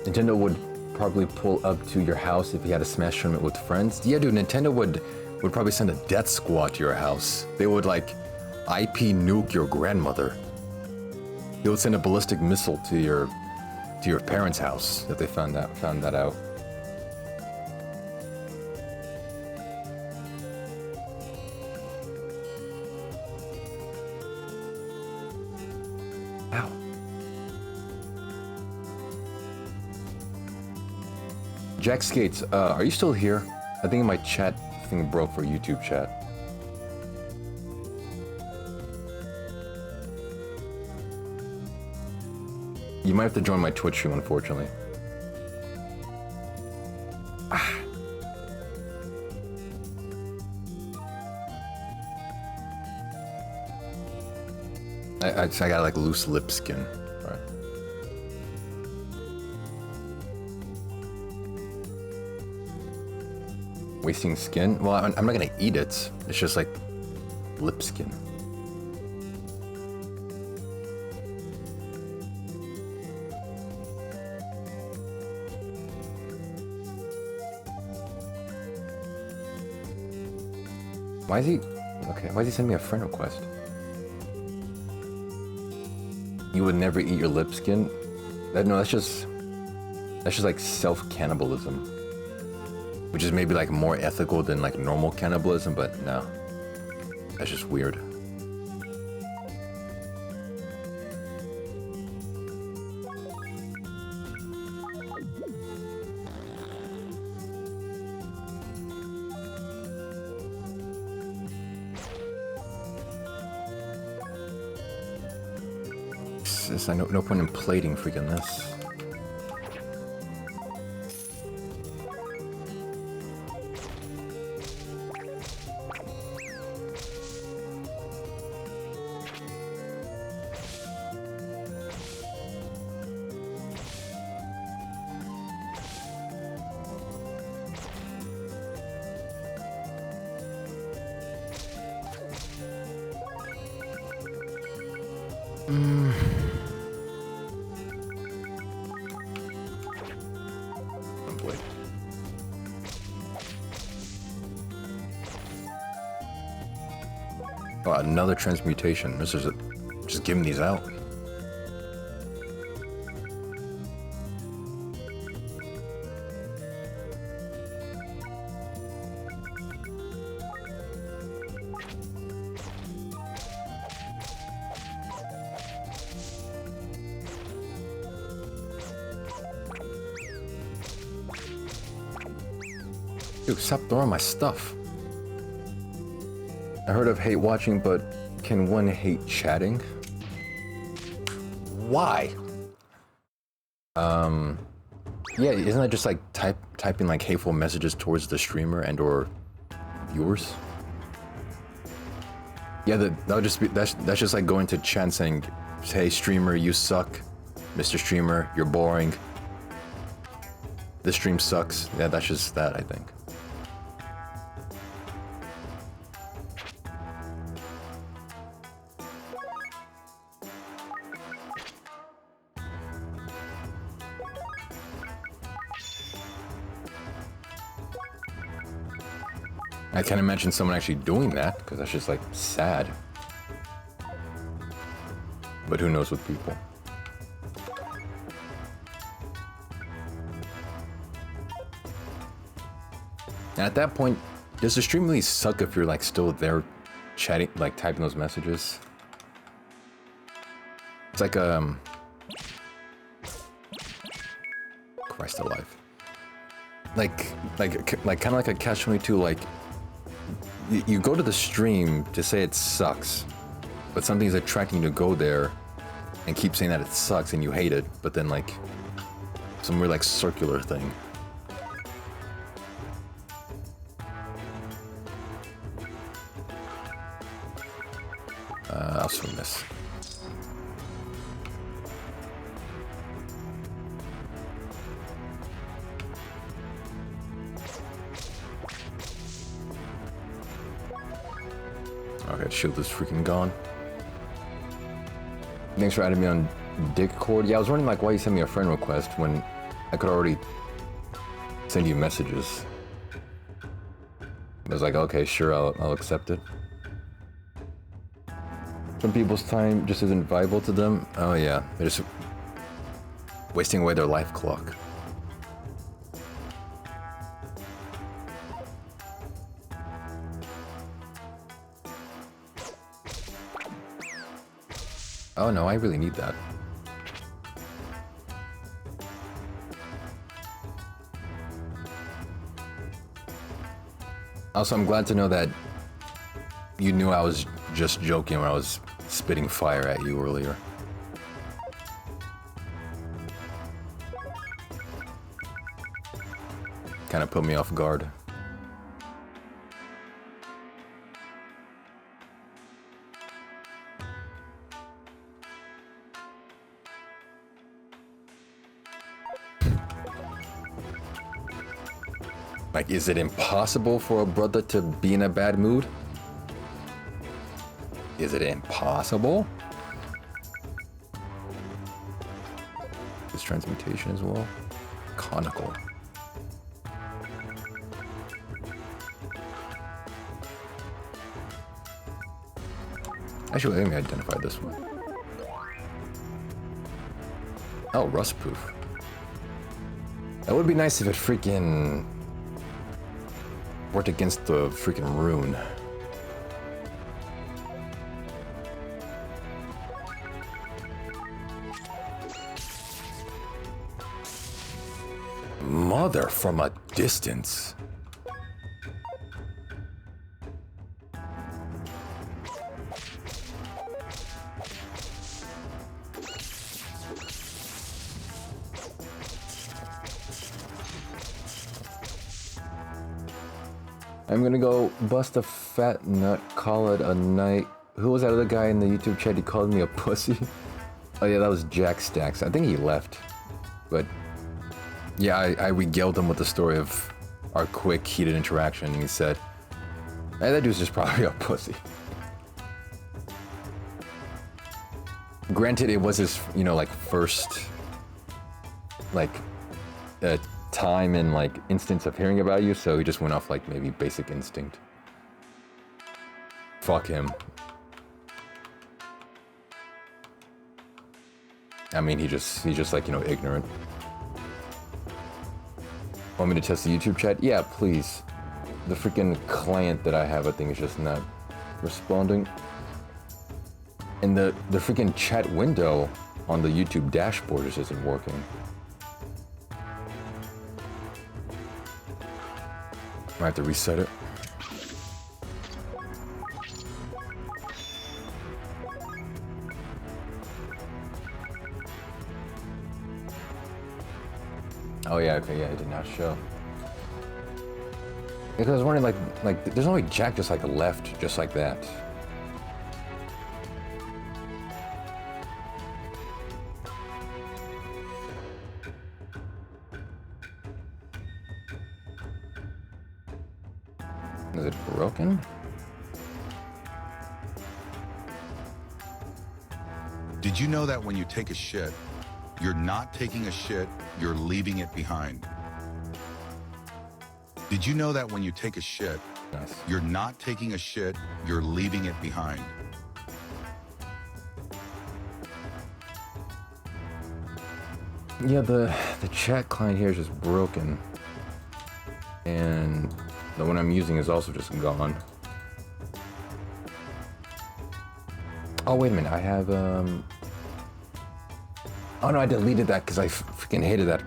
Speaker 1: Nintendo would probably pull up to your house if you had a Smash tournament with friends. Yeah, dude, Nintendo would probably send a death squad to your house. They would like IP nuke your grandmother. They would send a ballistic missile to your parents' house if they found that out. Ow. Jack Skates, are you still here? I think my chat thing broke for YouTube chat. You might have to join my Twitch stream, unfortunately. Ah. I got like loose lip skin. Right. Wasting skin? Well, I'm not gonna eat it. It's just like lip skin. Why is he... Okay, why is he sending me a friend request? You would never eat your lip skin? No, that's just like self-cannibalism. Which is maybe like more ethical than like normal cannibalism, but no. That's just weird. No point in plating freaking this. Oh, another transmutation. This is just giving these out. Dude, stop throwing my stuff. I heard of hate watching, but can one hate chatting? Why? Yeah, isn't that just like typing like hateful messages towards the streamer and or viewers? Yeah, that would just be that's just like going to chat saying, "Hey streamer, you suck. Mr. Streamer, you're boring. This stream sucks." Yeah, that's just that, I think. I can't imagine someone actually doing that, because that's just like sad. But who knows with people. And at that point, does the stream really suck if you're like still there chatting, like typing those messages? It's like Christ alive. Like kind of like a catch-22, like you go to the stream to say it sucks, but something's attracting you to go there and keep saying that it sucks and you hate it, but then like some weird like circular thing. I'll swing this. Okay, shield is freaking gone. Thanks for adding me on Discord. Yeah, I was wondering like why you sent me a friend request when I could already send you messages. I was like, okay, sure, I'll accept it. Some people's time just isn't viable to them. Oh yeah, they're just wasting away their life clock. Oh no, I really need that. Also, I'm glad to know that you knew I was just joking when I was spitting fire at you earlier. Kind of put me off guard. Like, is it impossible for a brother to be in a bad mood? Is it impossible? This transmutation as well. Conical. Actually, let me identify this one. Oh, rust proof. That would be nice if it freaking worked against the freaking rune. Mother from a distance. I'm gonna go bust a fat nut, call it a night. Who was that other guy in the YouTube chat? He called me a pussy. Oh yeah, that was Jack Stacks. I think he left. But yeah, I regaled him with the story of our quick, heated interaction, and he said, hey, that dude's just probably a pussy. Granted, it was his, you know, like, first, like, time and, like, instance of hearing about you, so he just went off, like, maybe basic instinct. Fuck him. I mean, he's just like, you know, ignorant. Want me to test the YouTube chat? Yeah, please. The freaking client that I have, I think, is just not responding. And the freaking chat window on the YouTube dashboard just isn't working. I have to reset it. Oh yeah, okay, yeah, it did not show. Because I was wondering, like, there's only Jack just like left, just like that. Is it broken?
Speaker 4: Did you know that when you take a shit, you're not taking a shit, you're leaving it behind? Did you know that when you take a shit,
Speaker 1: Nice.
Speaker 4: you're not taking a shit, you're leaving it behind?
Speaker 1: Yeah, the chat client here is just broken. And the one I'm using is also just gone. Oh, wait a minute, I have, oh no, I deleted that because I freaking hated that.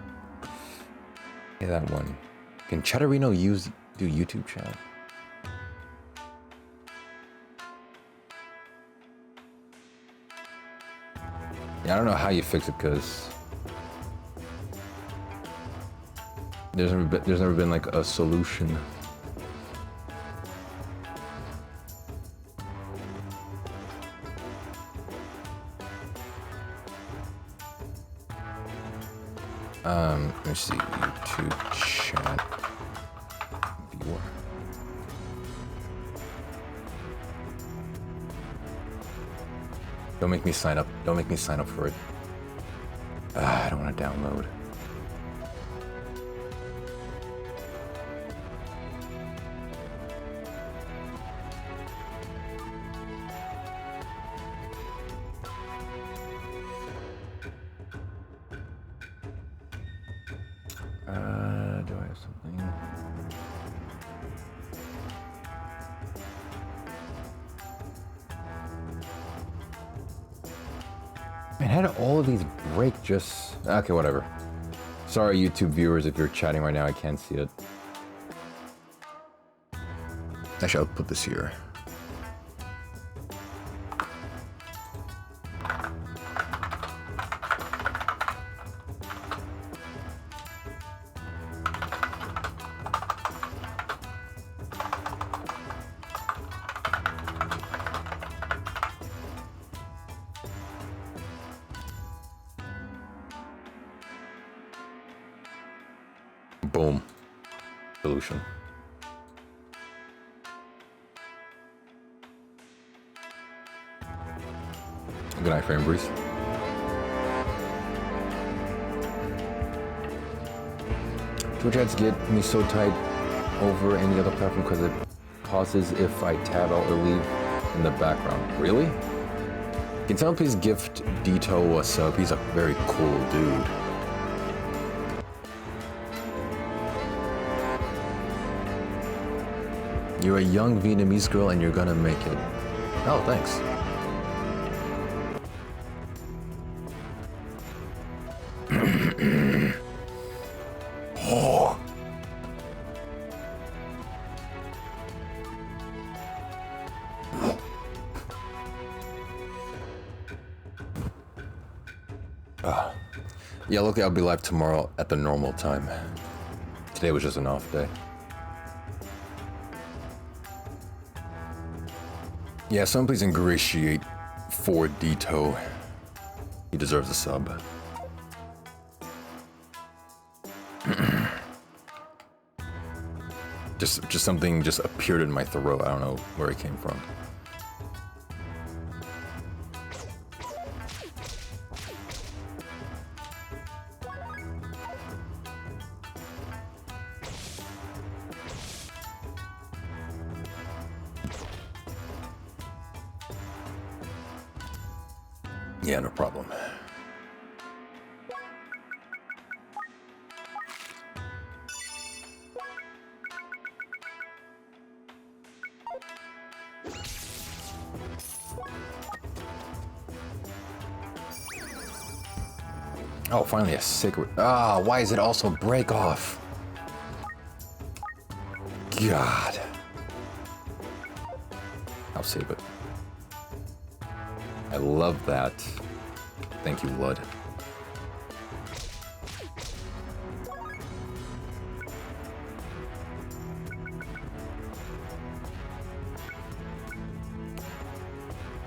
Speaker 1: Yeah, that one. Can Chatterino do YouTube chat? Yeah, I don't know how you fix it because there's never been like a solution. Let me see, YouTube chat viewer. Don't make me sign up. Don't make me sign up for it. I don't want to download. Do I have something? Man, how did all of these break just... Okay, whatever. Sorry, YouTube viewers, if you're chatting right now, I can't see it. Actually, I'll put this here. Boom. Solution. Good night, Frame Breeze. Twitch ads get me so tight over any other platform because it pauses if I tab out or leave in the background. Really? Can someone please gift Dito a sub? He's a very cool dude. You're a young Vietnamese girl and you're gonna make it. Oh, thanks. Oh. Yeah, luckily I'll be live tomorrow at the normal time. Today was just an off day. Yeah, someone please ingratiate for Dito. He deserves a sub. just something just appeared in my throat. I don't know where it came from. Yeah, no problem. Oh, finally a cigarette. Ah, why is it also break off? God. I'll save it. I love that. Thank you, Lud.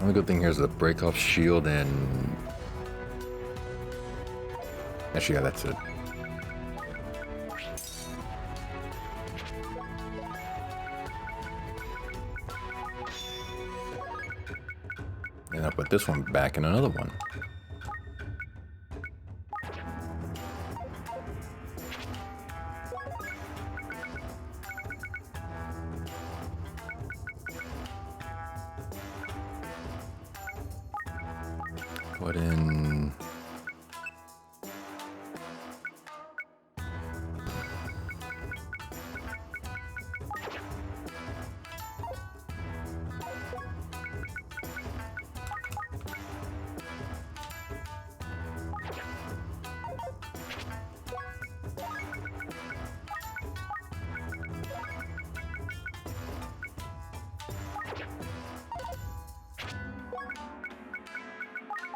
Speaker 1: Only good thing here is the break off shield and... Actually, yeah, that's it. And I'll put this one back in another one. Put in...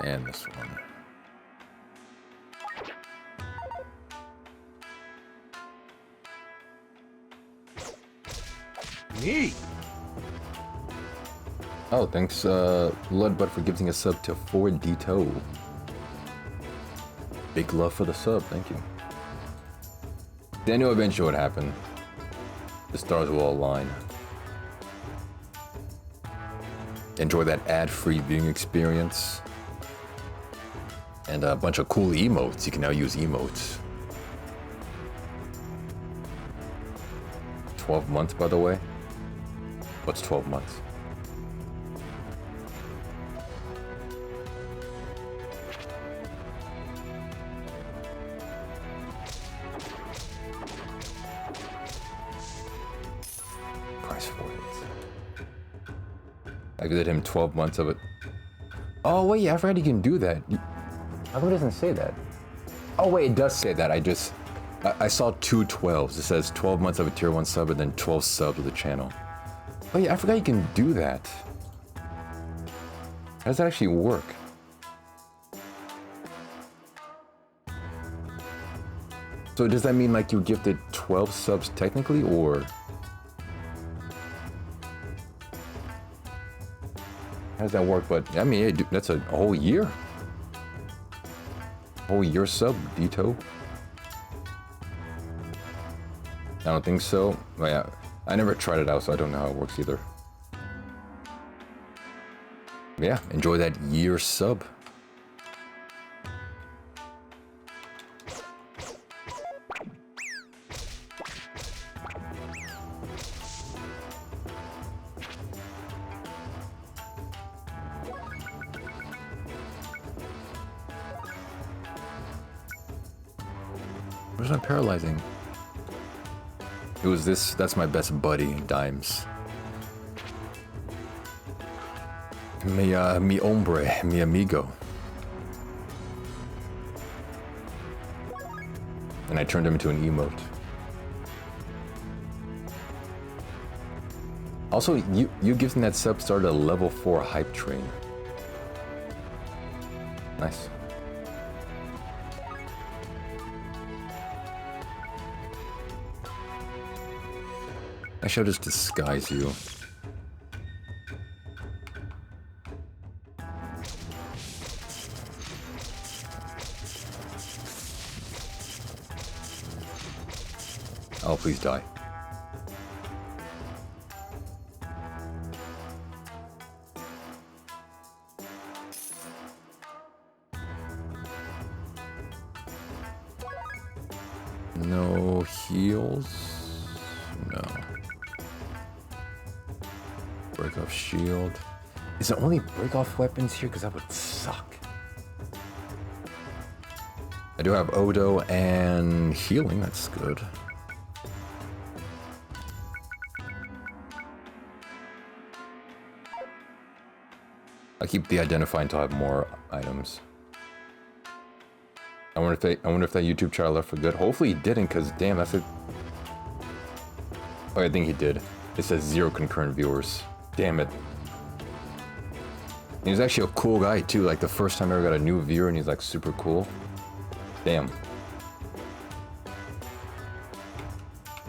Speaker 1: and this one.
Speaker 5: Neat.
Speaker 1: Oh, thanks, Ludbud, for giving a sub to 4Dito. Big love for the sub, thank you. I knew eventually what happened. The stars will align. enjoy that ad-free viewing experience. And a bunch of cool emotes. You can now use emotes. 12 months, by the way. What's 12 months? Price for it. I did him 12 months of it. Oh wait, I forgot you can do that. How come it doesn't say that? Oh wait, it does say that. I saw 2 12s. It says 12 months of a tier 1 sub and then 12 subs of the channel. Oh yeah, I forgot you can do that. How does that actually work? So does that mean like you gifted 12 subs technically, or? How does that work? But I mean, that's a whole year. Whole year sub, Dito. I don't think so. But yeah, I never tried it out, so I don't know how it works either. But yeah, enjoy that year sub. Where's my paralyzing? It was this, that's my best buddy, Dimes. Mi hombre, mi amigo. And I turned him into an emote. Also, you gifting that sub started a level 4 hype train. Nice. I should just disguise you. Oh, please die. No heals? No. Break off shield. Is it only break off weapons here? Because that would suck. I do have Odo and healing. That's good. I'll keep the identify until I have more items. I wonder if that YouTube channel left for good. Hopefully he didn't, because damn, that's it. Oh, I think he did. It says 0 concurrent viewers. Damn it. He was actually a cool guy too. Like the first time I ever got a new viewer, and he's like super cool. Damn.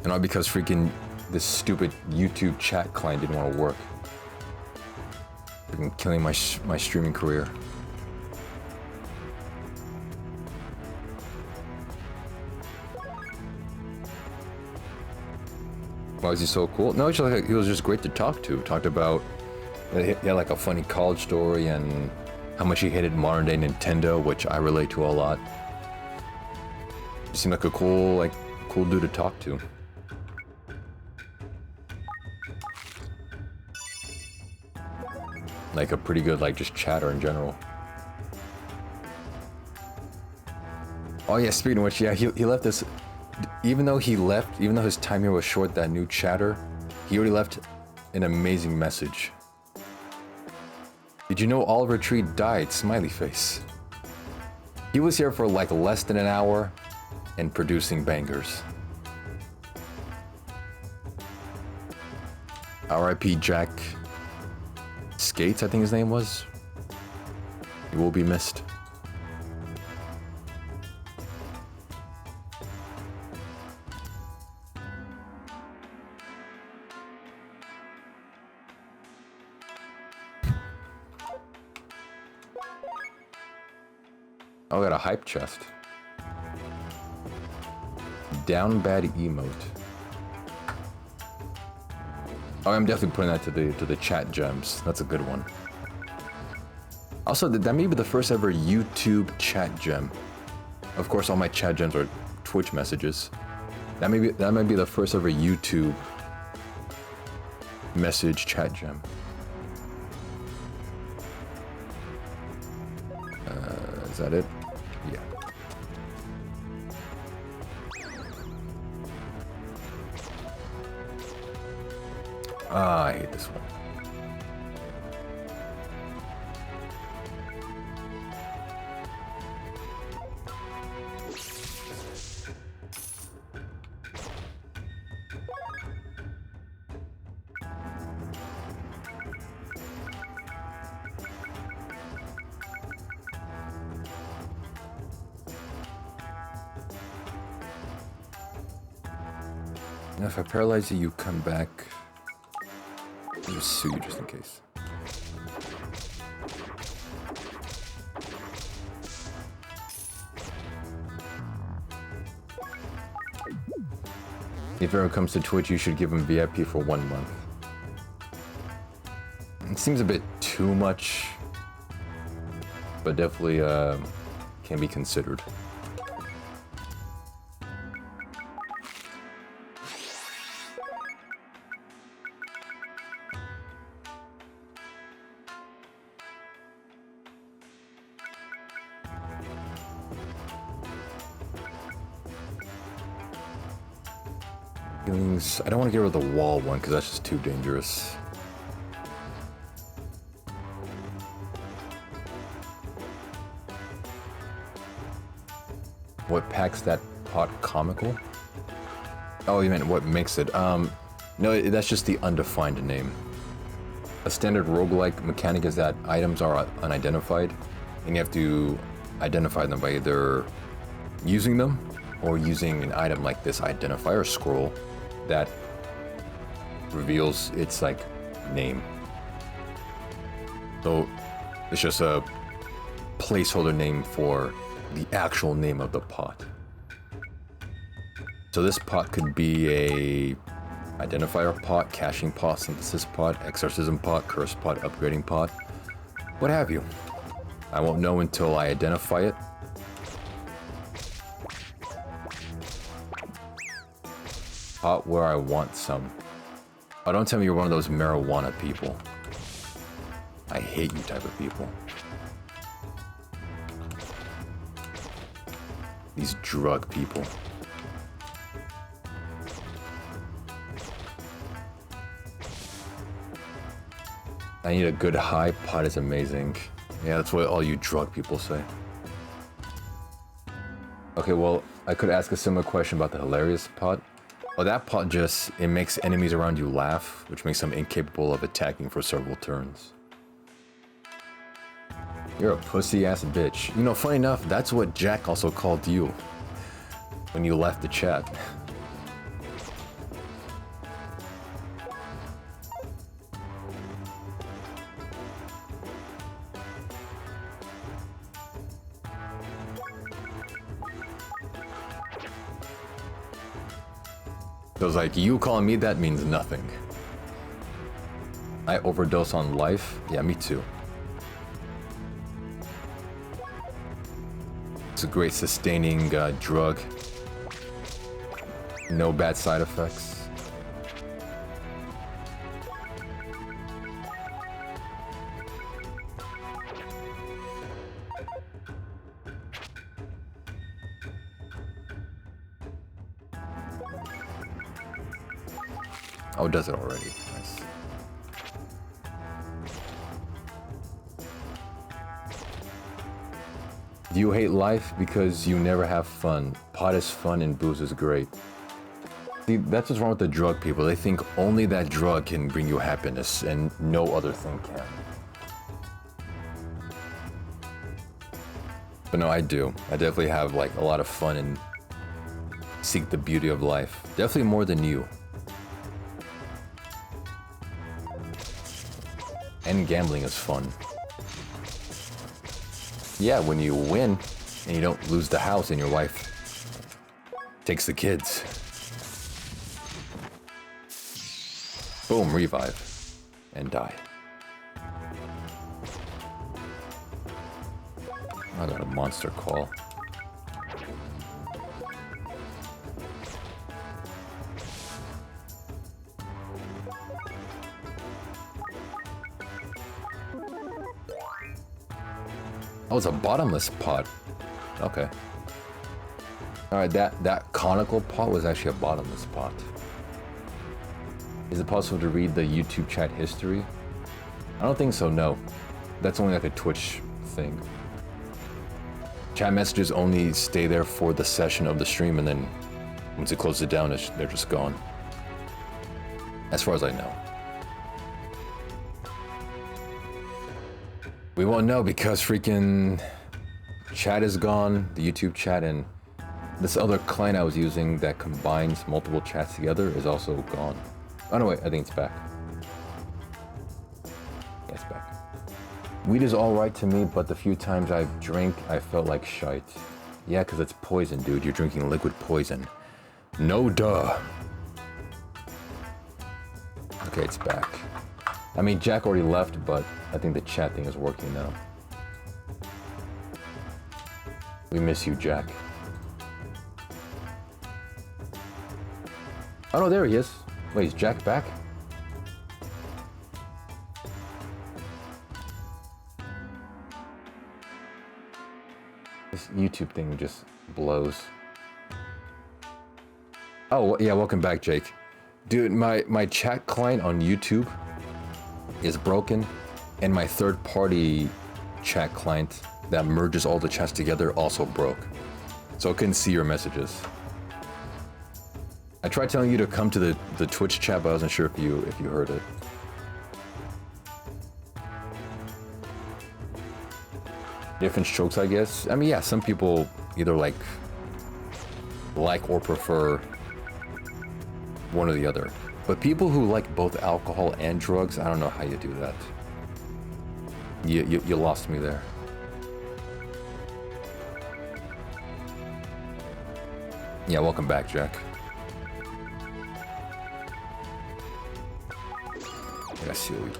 Speaker 1: And all because freaking this stupid YouTube chat client didn't want to work. Freaking killing my streaming career. Why was he so cool? No, he was just great to talk to. Talked about, he had like a funny college story and how much he hated modern day Nintendo, which I relate to a lot. He seemed like a cool dude to talk to. Like a pretty good, like, just chatter in general. Oh yeah, speaking of which, yeah, he left this. Even though his time here was short, that new chatter, he already left an amazing message. Did you know Oliver Tree died? Smiley face. He was here for like less than an hour and producing bangers. R.I.P. Jack Skates, I think his name was. He will be missed. Oh, I got a hype chest. Down bad emote. Oh, I'm definitely putting that to the chat gems. That's a good one. Also, that may be the first ever YouTube chat gem. Of course, all my chat gems are Twitch messages. That might be the first ever YouTube message chat gem. Is that it? Yeah. Ah, I hate this one. Now, if I paralyze you, you come back. I'll just sue you just in case. If everyone comes to Twitch, you should give them VIP for 1 month. It seems a bit too much, but definitely can be considered. I don't want to get rid of the wall one because that's just too dangerous. What packs that pot comical? Oh, you meant what makes it? No, that's just the undefined name. A standard roguelike mechanic is that items are unidentified, and you have to identify them by either using them or using an item like this identifier scroll that reveals its like name. So it's just a placeholder name for the actual name of the pot. So this pot could be a identifier pot, caching pot, synthesis pot, exorcism pot, curse pot, upgrading pot, what have you. I won't know until I identify it. Pot where I want some. Oh, don't tell me you're one of those marijuana people. I hate you type of people. These drug people. I need a good high. Pot is amazing. Yeah, that's what all you drug people say. Okay, well, I could ask a similar question about the hilarious pot. Well, that pot just, it makes enemies around you laugh, which makes them incapable of attacking for several turns. You're a pussy-ass bitch. You know, funny enough, that's what Jack also called you when you left the chat. So it's like, you calling me that means nothing. I overdose on life? Yeah, me too. It's a great sustaining drug. No bad side effects. Oh, it does it already. Nice. Do you hate life because you never have fun? Pot is fun and booze is great. See, that's what's wrong with the drug people. They think only that drug can bring you happiness and no other thing can. But no, I do. I definitely have like a lot of fun and seek the beauty of life. Definitely more than you. And gambling is fun. Yeah, when you win and you don't lose the house and your wife takes the kids. Boom, revive and die. I got a monster call. Oh, it's a bottomless pot. Okay. Alright, that conical pot was actually a bottomless pot. Is it possible to read the YouTube chat history? I don't think so, no. That's only like a Twitch thing. Chat messages only stay there for the session of the stream, and then once it closes it down, they're just gone. As far as I know. We won't know because freaking chat is gone, the YouTube chat, and this other client I was using that combines multiple chats together is also gone. Oh no, wait, I think it's back. Yeah, it's back. Weed is alright to me, but the few times I've drank, I felt like shite. Yeah, because it's poison, dude. You're drinking liquid poison. No duh. Okay, it's back. I mean, Jack already left, but I think the chat thing is working now. We miss you, Jack. Oh no, there he is. Wait, is Jack back? This YouTube thing just blows. Oh, yeah, welcome back, Jake. Dude, my chat client on YouTube is broken, and my third-party chat client that merges all the chats together also broke. So I couldn't see your messages. I tried telling you to come to the Twitch chat, but I wasn't sure if you heard it. Different strokes, I guess. I mean, yeah, some people either like or prefer one or the other. But people who like both alcohol and drugs, I don't know how you do that. You lost me there. Yeah, welcome back, Jack. Yeah, silly.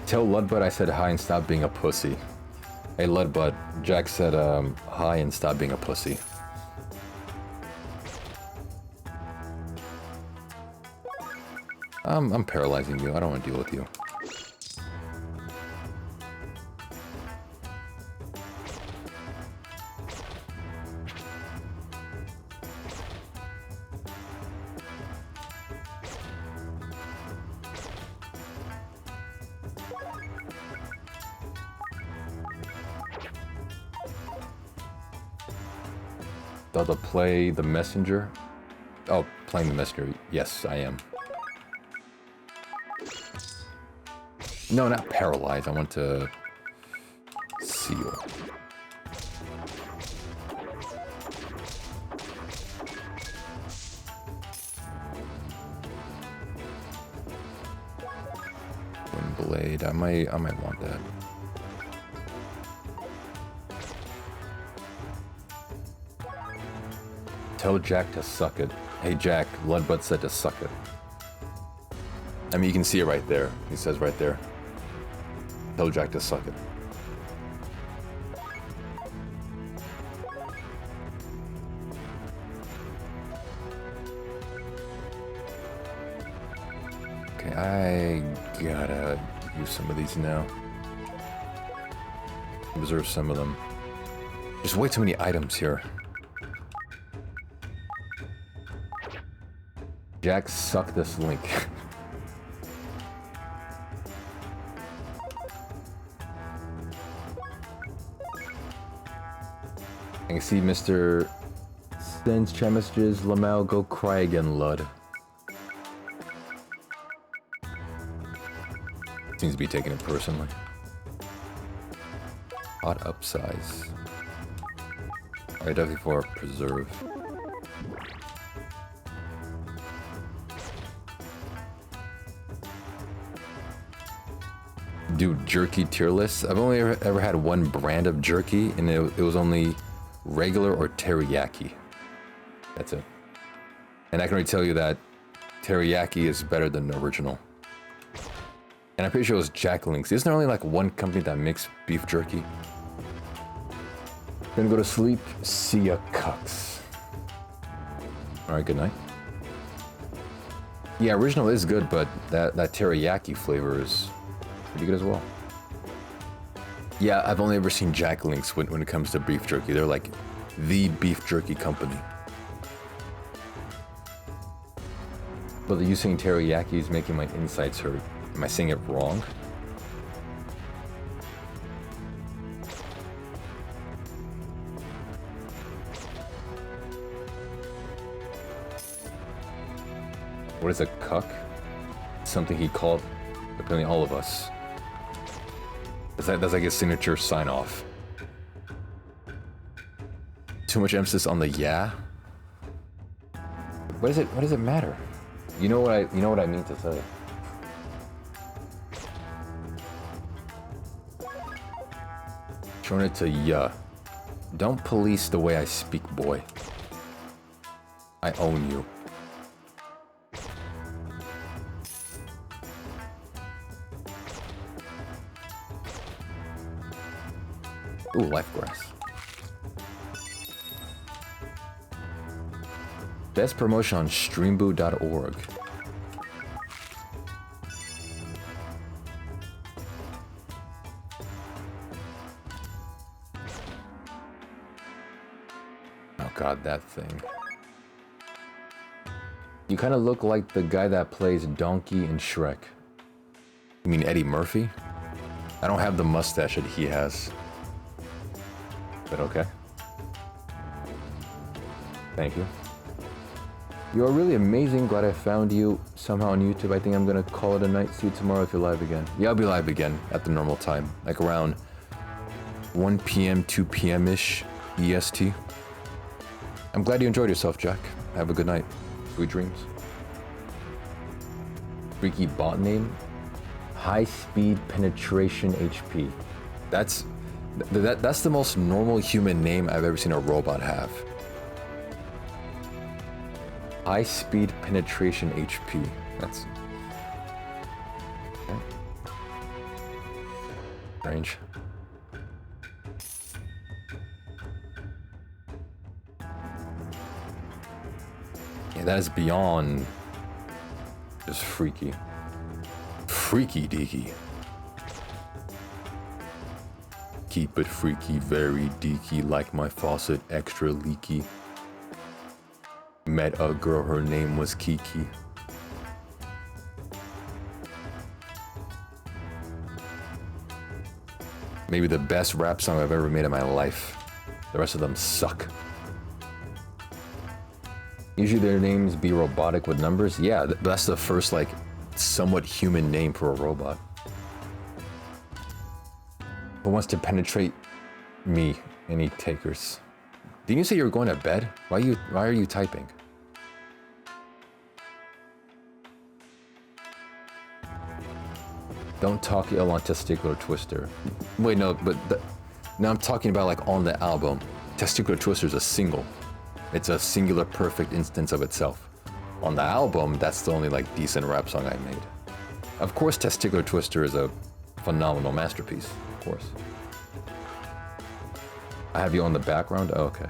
Speaker 1: Tell Ludbud I said hi and stop being a pussy. Hey Ludbud, Jack said hi and stop being a pussy. I'm paralyzing you. I don't want to deal with you. To play the messenger? Oh, playing the messenger. Yes, I am. No, not paralyzed. I want to seal. Wind blade. I might want that. Tell Jack to suck it. Hey Jack, Ludbud said to suck it. I mean, you can see it right there. He says right there. Tell Jack to suck it. Okay, I gotta use some of these now. Reserve some of them. There's way too many items here. Jack, suck this link. I can see Mr. sends chat messages. Lamau, go cry again, Lud. Seems to be taking it personally. Hot upsize. Alright, definitely for preserve. Do jerky tier lists. I've only ever had one brand of jerky, and it was only regular or teriyaki. That's it. And I can already tell you that teriyaki is better than the original. And I'm pretty sure it was Jack Link's. Isn't there only like one company that makes beef jerky? Gonna go to sleep. See ya, cucks. Alright, good night. Yeah, original is good, but that teriyaki flavor is pretty good as well. Yeah, I've only ever seen Jack Link's when it comes to beef jerky. They're like the beef jerky company. But you saying teriyaki is making my insides hurt. Am I saying it wrong? What is a cuck? Something he called apparently all of us. That's like his signature sign off. Too much emphasis on the yeah? What does it matter? You know what I mean to say. Turn it to yeah. Don't police the way I speak, boy. I own you. Ooh, life grass. Best promotion on streamboo.org. Oh god, that thing. You kind of look like the guy that plays Donkey in Shrek. You mean Eddie Murphy? I don't have the mustache that he has. But okay. Thank you. You are really amazing. Glad I found you somehow on YouTube. I think I'm gonna call it a night. See you tomorrow if you're live again. Yeah, I'll be live again at the normal time. Like around 1 p.m., 2 p.m.-ish EST. I'm glad you enjoyed yourself, Jack. Have a good night. Sweet dreams. Freaky bot name? High speed penetration HP. That's the most normal human name I've ever seen a robot have. High speed penetration HP. That's okay. Strange. Yeah, that is beyond just freaky. Freaky deaky. Keep it freaky, very deaky, like my faucet, extra leaky. Met a girl, her name was Kiki. Maybe the best rap song I've ever made in my life. The rest of them suck. Usually their names be robotic with numbers. Yeah, that's the first, like, somewhat human name for a robot. Who wants to penetrate me? Any takers? Didn't you say you were going to bed? Why are you typing? Don't talk ill on Testicular Twister. Wait, no, but now I'm talking about like on the album. Testicular Twister is a single. It's a singular perfect instance of itself. On the album, that's the only like decent rap song I made. Of course, Testicular Twister is a phenomenal masterpiece. Of course. I have you on the background? Oh, okay.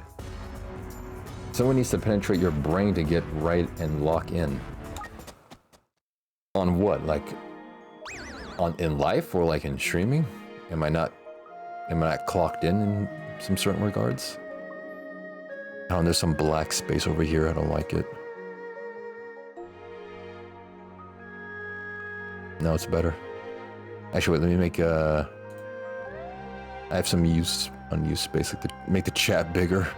Speaker 1: Someone needs to penetrate your brain to get right and lock in. On what? Like, in life or like in streaming? Am I not clocked in some certain regards? Oh, and there's some black space over here. I don't like it. No, it's better. Actually, wait, let me make I have some unused space. Like make the chat bigger.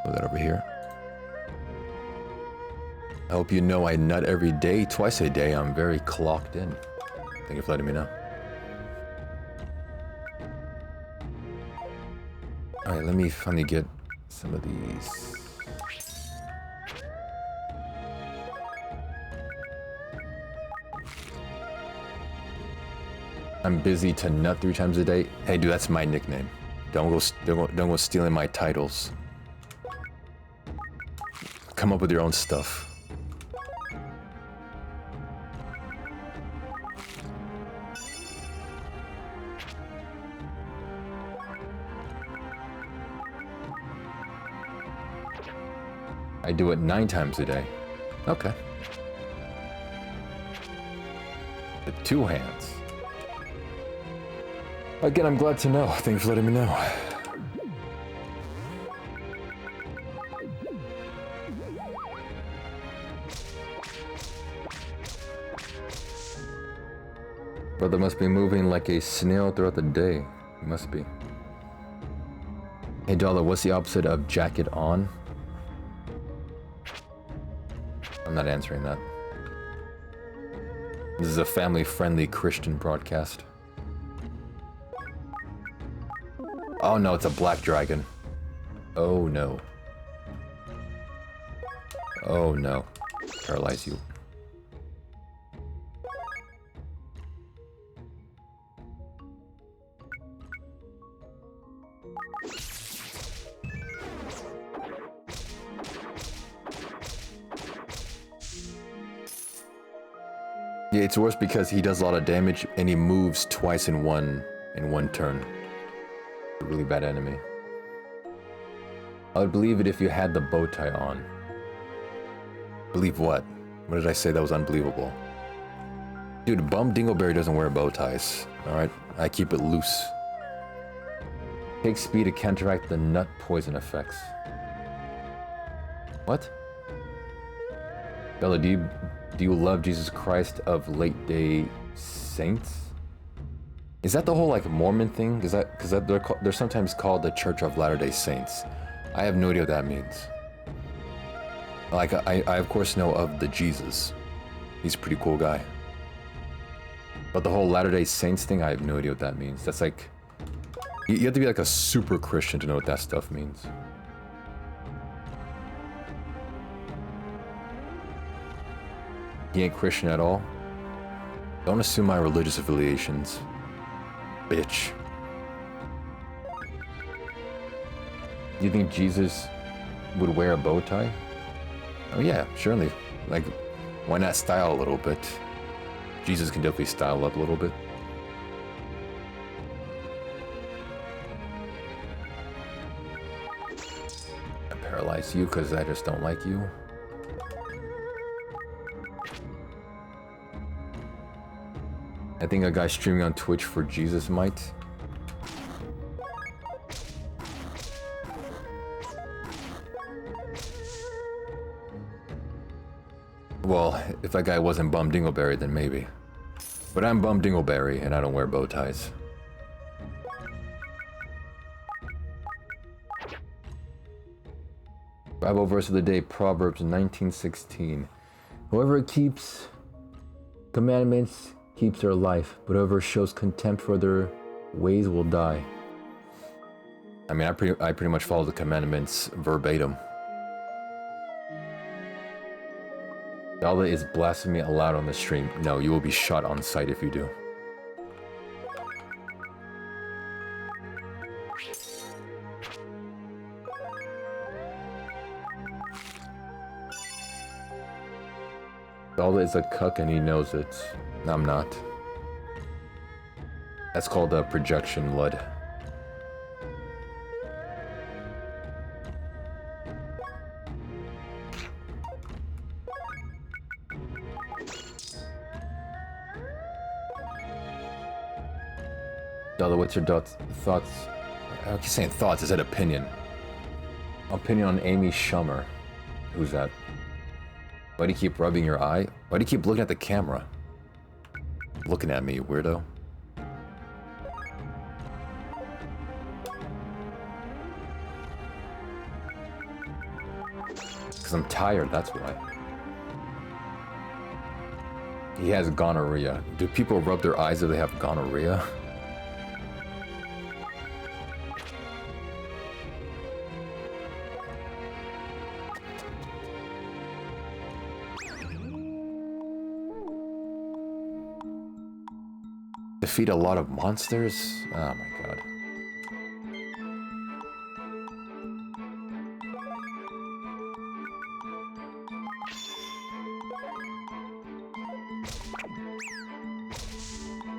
Speaker 1: Put that over here. I hope you know I nut every day, twice a day. I'm very clocked in. Thank you for letting me know. Alright, let me finally get some of these. I'm busy to nut 3 times a day. Hey, dude, that's my nickname. Don't go stealing my titles. Come up with your own stuff. I do it 9 times a day. Okay. The 2 hands. Again, I'm glad to know. Thanks for letting me know. Brother must be moving like a snail throughout the day. He must be. Hey, Dollar, what's the opposite of jacket on? I'm not answering that. This is a family-friendly Christian broadcast. Oh no, it's a black dragon. Oh no. Oh no. Paralyze you. Yeah, it's worse because he does a lot of damage and he moves twice in one turn. A really bad enemy. I would believe it if you had the bow tie on. Believe what? What did I say that was unbelievable? Dude, Bum Dingleberry doesn't wear bow ties. Alright? I keep it loose. Take speed to counteract the nut poison effects. What? Bella, do you love Jesus Christ of Late-Day Saints? Is that the whole like Mormon thing? Is that because they're sometimes called the Church of Latter-day Saints? I have no idea what that means. Like I of course know of the Jesus. He's a pretty cool guy. But the whole Latter-day Saints thing, I have no idea what that means. That's like you have to be like a super Christian to know what that stuff means. He ain't Christian at all. Don't assume my religious affiliations. Bitch. Do you think Jesus would wear a bow tie? Oh yeah, surely. Like, why not style a little bit? Jesus can definitely style up a little bit. I paralyze you because I just don't like you. I think a guy streaming on Twitch for Jesus might. Well, if that guy wasn't Bum Dingleberry, then maybe. But I'm Bum Dingleberry, and I don't wear bow ties. Bible verse of the day, Proverbs 19:16. Whoever keeps commandments keeps their life, but whoever shows contempt for their ways will die. I mean, I pretty much follow the commandments verbatim. Dalda, is blasphemy allowed on the stream? No, you will be shot on sight if you do. Dalda is a cuck and he knows it. I'm not. That's called a projection, Lud. Dalda, what's your thoughts? I keep saying thoughts, I said opinion. Opinion on Amy Schumer. Who's that? Why do you keep rubbing your eye? Why do you keep looking at the camera? Looking at me, you weirdo. Because I'm tired, that's why. He has gonorrhea. Do people rub their eyes if they have gonorrhea? Defeat a lot of monsters? Oh my god.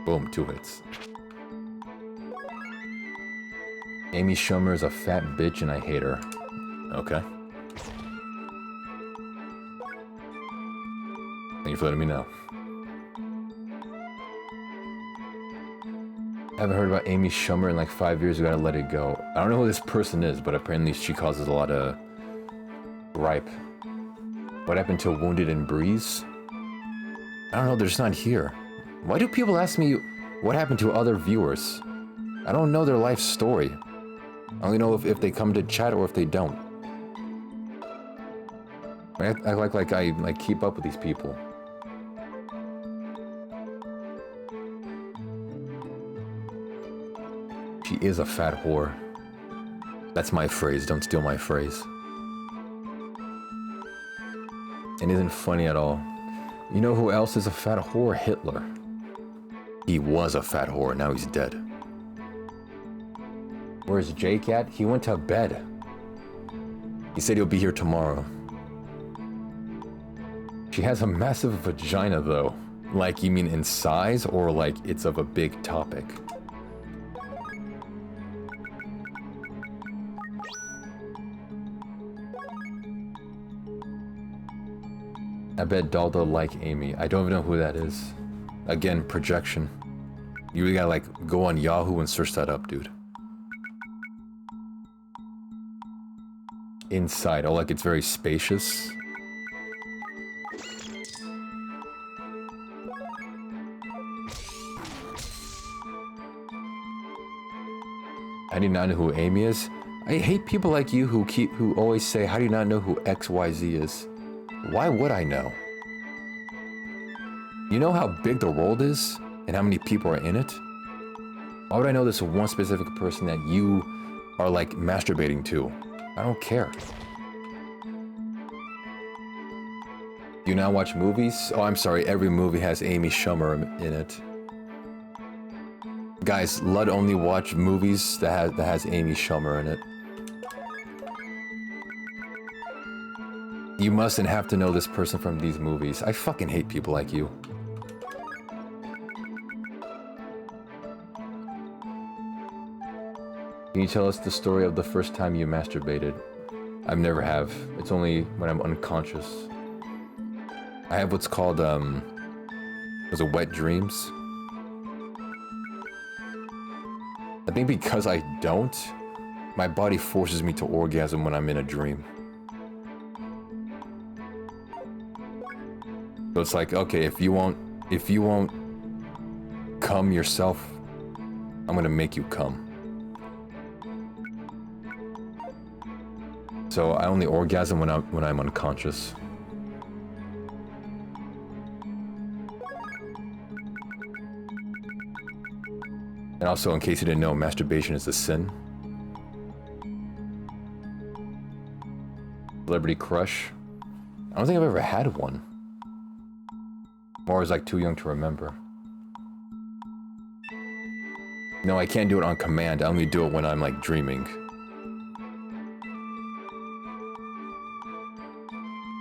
Speaker 1: Boom, 2 hits. Amy Schumer is a fat bitch and I hate her. Okay. Thank you for letting me know. I haven't heard about Amy Schumer in like 5 years. We gotta let it go. I don't know who this person is, but apparently she causes a lot of gripe. What happened to Wounded and Breeze? I don't know, they're just not here. Why do people ask me what happened to other viewers? I don't know their life story. I only know if they come to chat or if they don't. I like I keep up with these people. She is a fat whore. That's my phrase, don't steal my phrase. It isn't funny at all. You know who else is a fat whore? Hitler. He was a fat whore, now he's dead. Where's Jake at? He went to bed. He said he'll be here tomorrow. She has a massive vagina though. Like, you mean in size or like it's of a big topic? I bet Dalda like Amy. I don't even know who that is. Again, projection. You really gotta like go on Yahoo and search that up, dude. Inside, oh, like it's very spacious. How do you not know who Amy is? I hate people like you who always say, how do you not know who XYZ is? Why would I know? You know how big the world is and how many people are in it? Why would I know this one specific person that you are like masturbating to? I don't care. Do you not watch movies? Oh, I'm sorry, every movie has Amy Schumer in it. Guys, Lud only watch movies that has Amy Schumer in it. You mustn't have to know this person from these movies. I fucking hate people like you. Can you tell us the story of the first time you masturbated? I've never have. It's only when I'm unconscious. I have what's called, was it wet dreams? I think because I don't, my body forces me to orgasm when I'm in a dream. So it's like, okay, if you won't come yourself, I'm gonna make you come. So I only orgasm when I'm unconscious. And also, in case you didn't know, masturbation is a sin. Celebrity crush? I don't think I've ever had one. Or I was like too young to remember. No, I can't do it on command. I only do it when I'm like dreaming.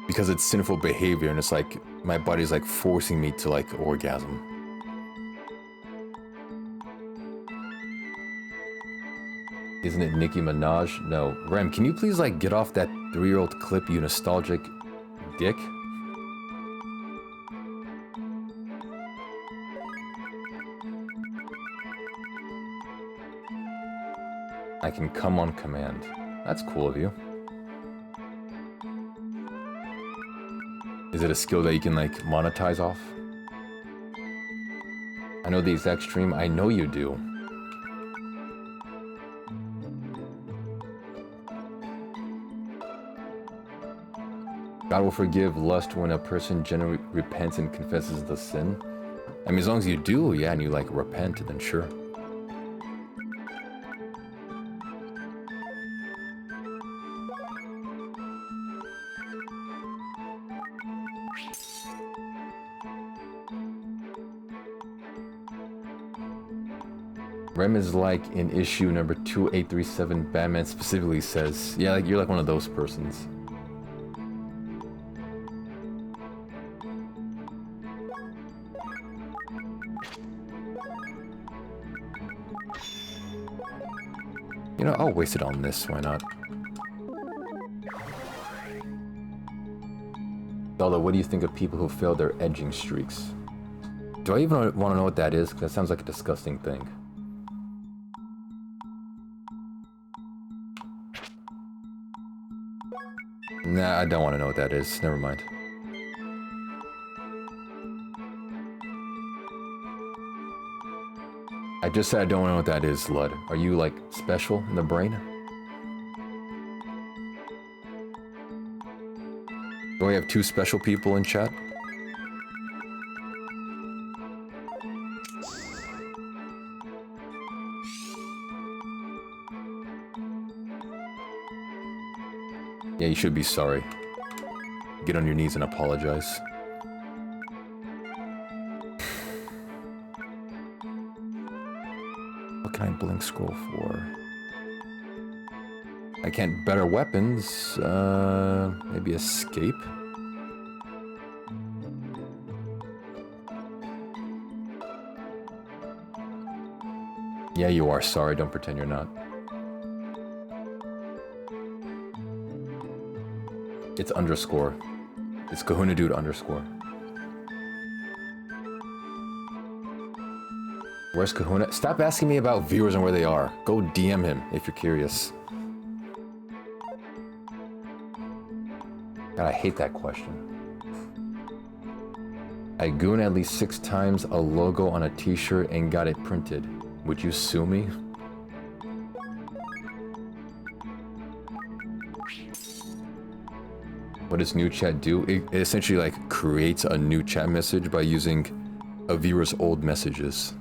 Speaker 1: Because it's sinful behavior and it's like my body's like forcing me to like orgasm. Isn't it Nicki Minaj? No. Rem, can you please like get off that 3-year-old clip, you nostalgic dick? I can come on command. That's cool of you. Is it a skill that you can like monetize off? I know the exact stream. I know you do. God will forgive lust when a person genuinely repents and confesses the sin. I mean, as long as you do, yeah, and you like repent, then sure. Rem is like in issue number 2837, Batman specifically says, yeah, like you're like one of those persons. You know, I'll waste it on this, why not? Zelda, what do you think of people who fail their edging streaks? Do I even want to know what that is? Because that sounds like a disgusting thing. Nah, I don't want to know what that is. Never mind. I just said I don't know what that is, Lud. Are you, like, special in the brain? Do we have two special people in chat? Yeah, you should be sorry. Get on your knees and apologize. What can I blink scroll for? I can't better weapons. Maybe escape? Yeah, you are sorry. Don't pretend you're not. It's underscore. It's Kahuna Dude underscore. Where's Kahuna? Stop asking me about viewers and where they are. Go DM him if you're curious. God, I hate that question. I goon at least 6 times a logo on a t-shirt and got it printed. Would you sue me? What does new chat do? It essentially like creates a new chat message by using a viewer's old messages.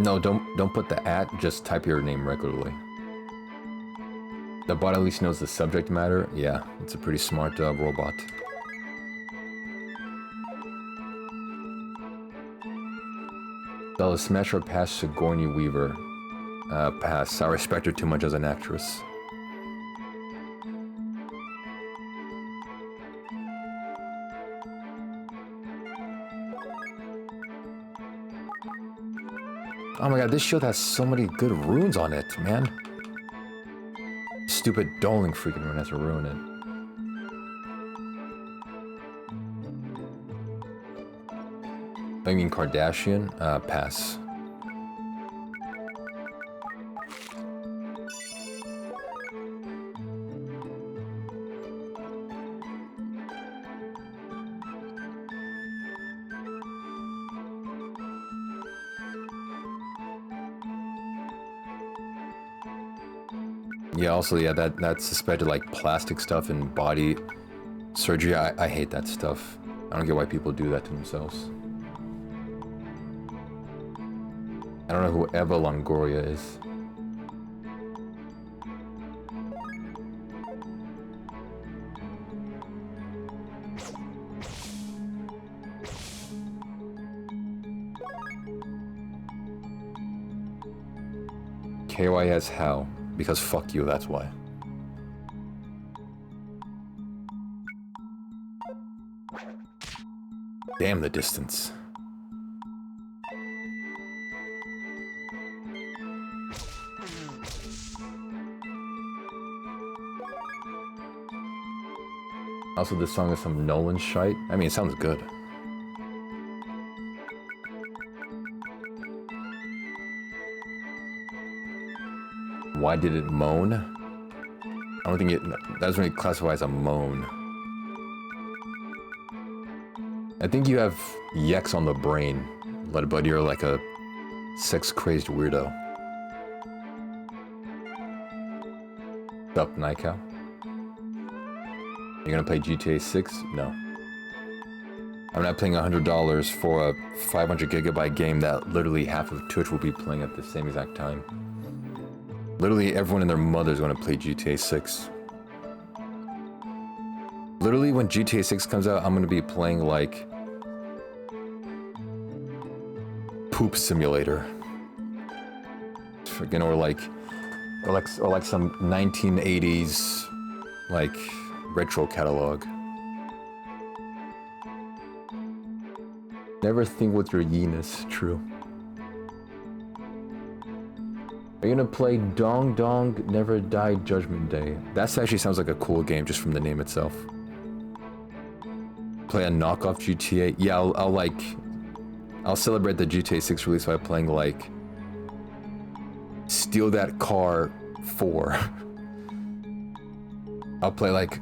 Speaker 1: No, don't put the @ just type your name regularly. The bot at least knows the subject matter. Yeah, it's a pretty smart robot. Bella, smash or pass Sigourney Weaver? Pass. I respect her too much as an actress. Oh my god, this shield has so many good runes on it, man. Stupid Doling freaking rune has to ruin it. I mean Kardashian? Pass. Yeah, also, yeah, that's suspected like plastic stuff and body surgery. I hate that stuff. I don't get why people do that to themselves. I don't know who Eva Longoria is. KYS how? Because fuck you, that's why. Damn the distance. Also, this song is some Nolan shite. I mean, it sounds good. Why did it moan? I don't think it... That doesn't really classify as a moan. I think you have yeks on the brain, but you're like a sex-crazed weirdo. What's up, Nikau? You're gonna play GTA 6? No. I'm not paying $100 for a 500 gigabyte game that literally half of Twitch will be playing at the same exact time. Literally everyone and their mother is going to play GTA 6. Literally when GTA 6 comes out, I'm going to be playing like Poop Simulator. freaking, or like some 1980s like retro catalog. Never think with your yeeness, true. Are you gonna play Dong Dong Never Die Judgment Day? That actually sounds like a cool game just from the name itself. Play a knockoff GTA? Yeah, I'll celebrate the GTA 6 release by playing like Steal That Car 4. I'll play like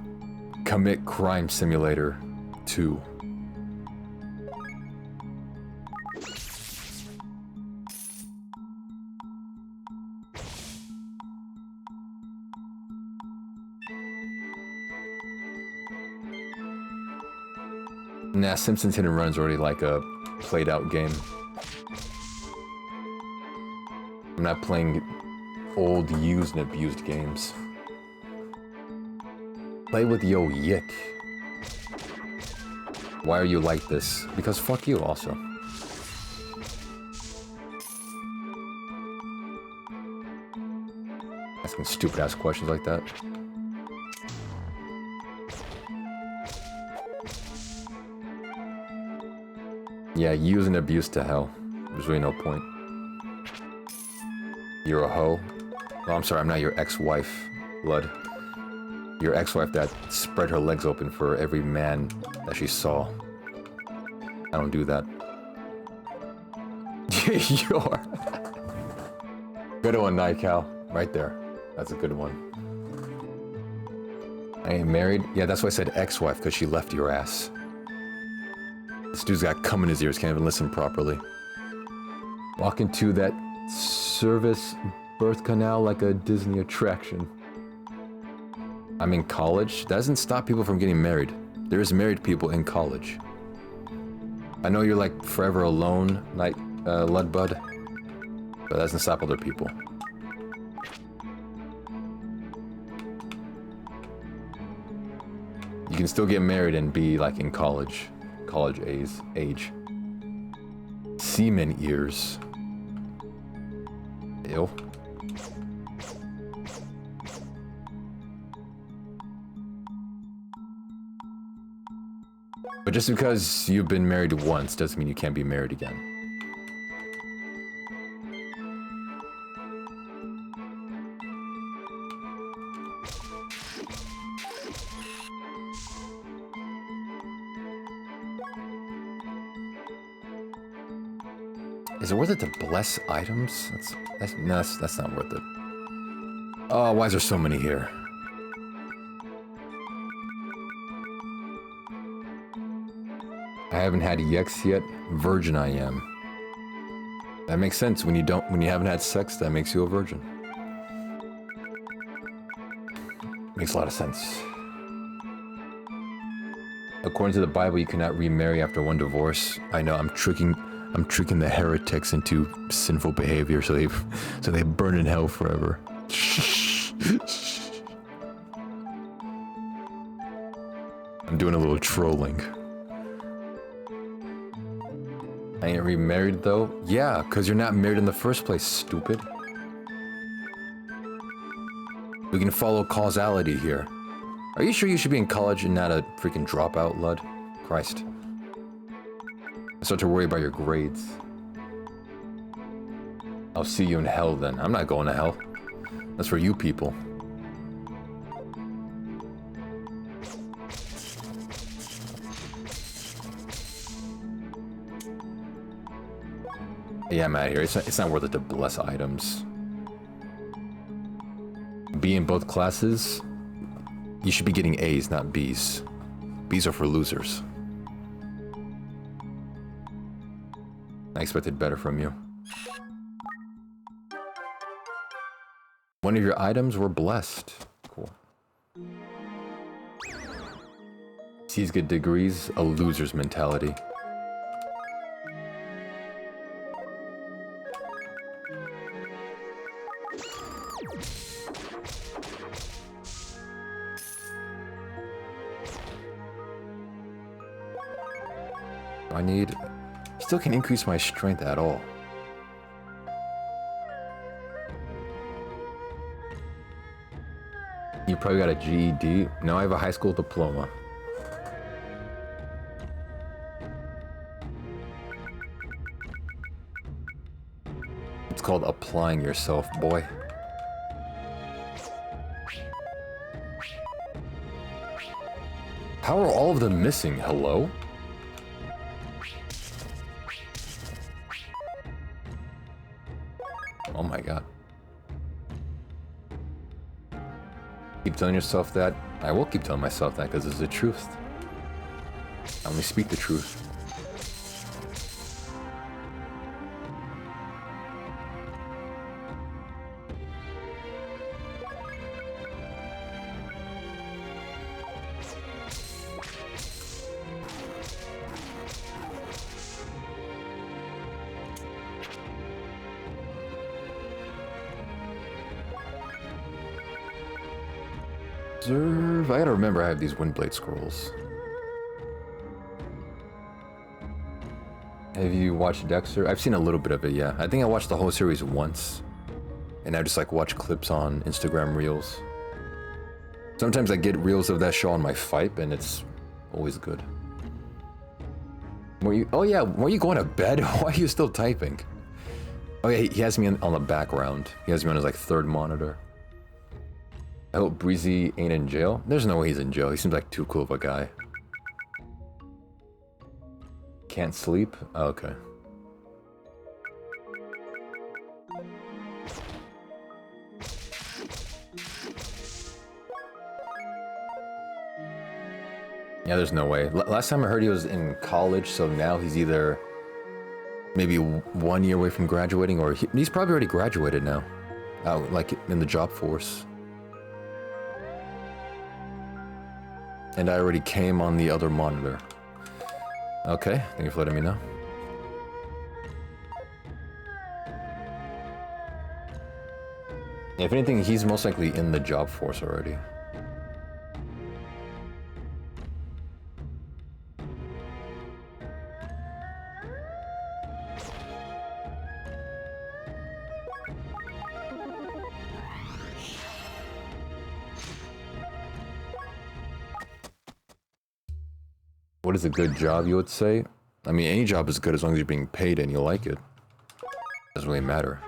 Speaker 1: Commit Crime Simulator 2. Nah, Simpsons Hit and Run's already like a played out game. I'm not playing old, used and abused games. Play with Yo Yik. Why are you like this? Because fuck you also. Asking stupid ass questions like that. Yeah, use and abuse to hell. There's really no point. You're a hoe. Oh, I'm sorry, I'm not your ex-wife, Lud. Your ex-wife that spread her legs open for every man that she saw. I don't do that. You are. Good one, Nightcal. Right there. That's a good one. I ain't married? Yeah, that's why I said ex-wife, because she left your ass. This dude's got cum in his ears, can't even listen properly. Walk into that service birth canal like a Disney attraction. I'm in college? That doesn't stop people from getting married. There's married people in college. I know you're like forever alone, like Ludbud, but that doesn't stop other people. You can still get married and be like in college age. Semen ears. Ew. But just because you've been married once doesn't mean you can't be married again. Is it worth it to bless items? That's not worth it. Oh, why is there so many here? I haven't had Yex yet. Virgin I am. That makes sense. When you haven't had sex, that makes you a virgin. Makes a lot of sense. According to the Bible, you cannot remarry after one divorce. I know, I'm tricking the heretics into sinful behavior so they burn in hell forever. I'm doing a little trolling. I ain't remarried though? Yeah, because you're not married in the first place, stupid. We can follow causality here. Are you sure you should be in college and not a freaking dropout, Lud? Christ. I start to worry about your grades. I'll see you in hell then. I'm not going to hell. That's for you people. Yeah, I'm out of here. It's not worth it to bless items. B in both classes? You should be getting A's, not B's. B's are for losers. I expected better from you. One of your items were blessed. Cool. C's get degrees, a loser's mentality. I need... Still can increase my strength at all. You probably got a GED. No, I have a high school diploma. It's called applying yourself, boy. How are all of them missing? Hello? Oh my god. Keep telling yourself that. I will keep telling myself that because it's the truth. I only speak the truth. Observe. I gotta remember I have these Windblade scrolls. Have you watched Dexter? I've seen a little bit of it, yeah. I think I watched the whole series once. And I just like watch clips on Instagram Reels. Sometimes I get reels of that show on my Fipe and it's always good. Oh yeah, were you going to bed? Why are you still typing? Oh yeah, he has me on the background. He has me on his like third monitor. I hope Breezy ain't in jail. There's no way he's in jail. He seems like too cool of a guy. Can't sleep? Oh, okay. Yeah, there's no way. Last time I heard he was in college, so now he's either maybe 1 year away from graduating, or he's probably already graduated now. Like in the job force. And I already came on the other monitor. Okay, thank you for letting me know. If anything, he's most likely in the job force already. What is a good job, you would say? I mean, any job is good as long as you're being paid and you like it. Doesn't really matter.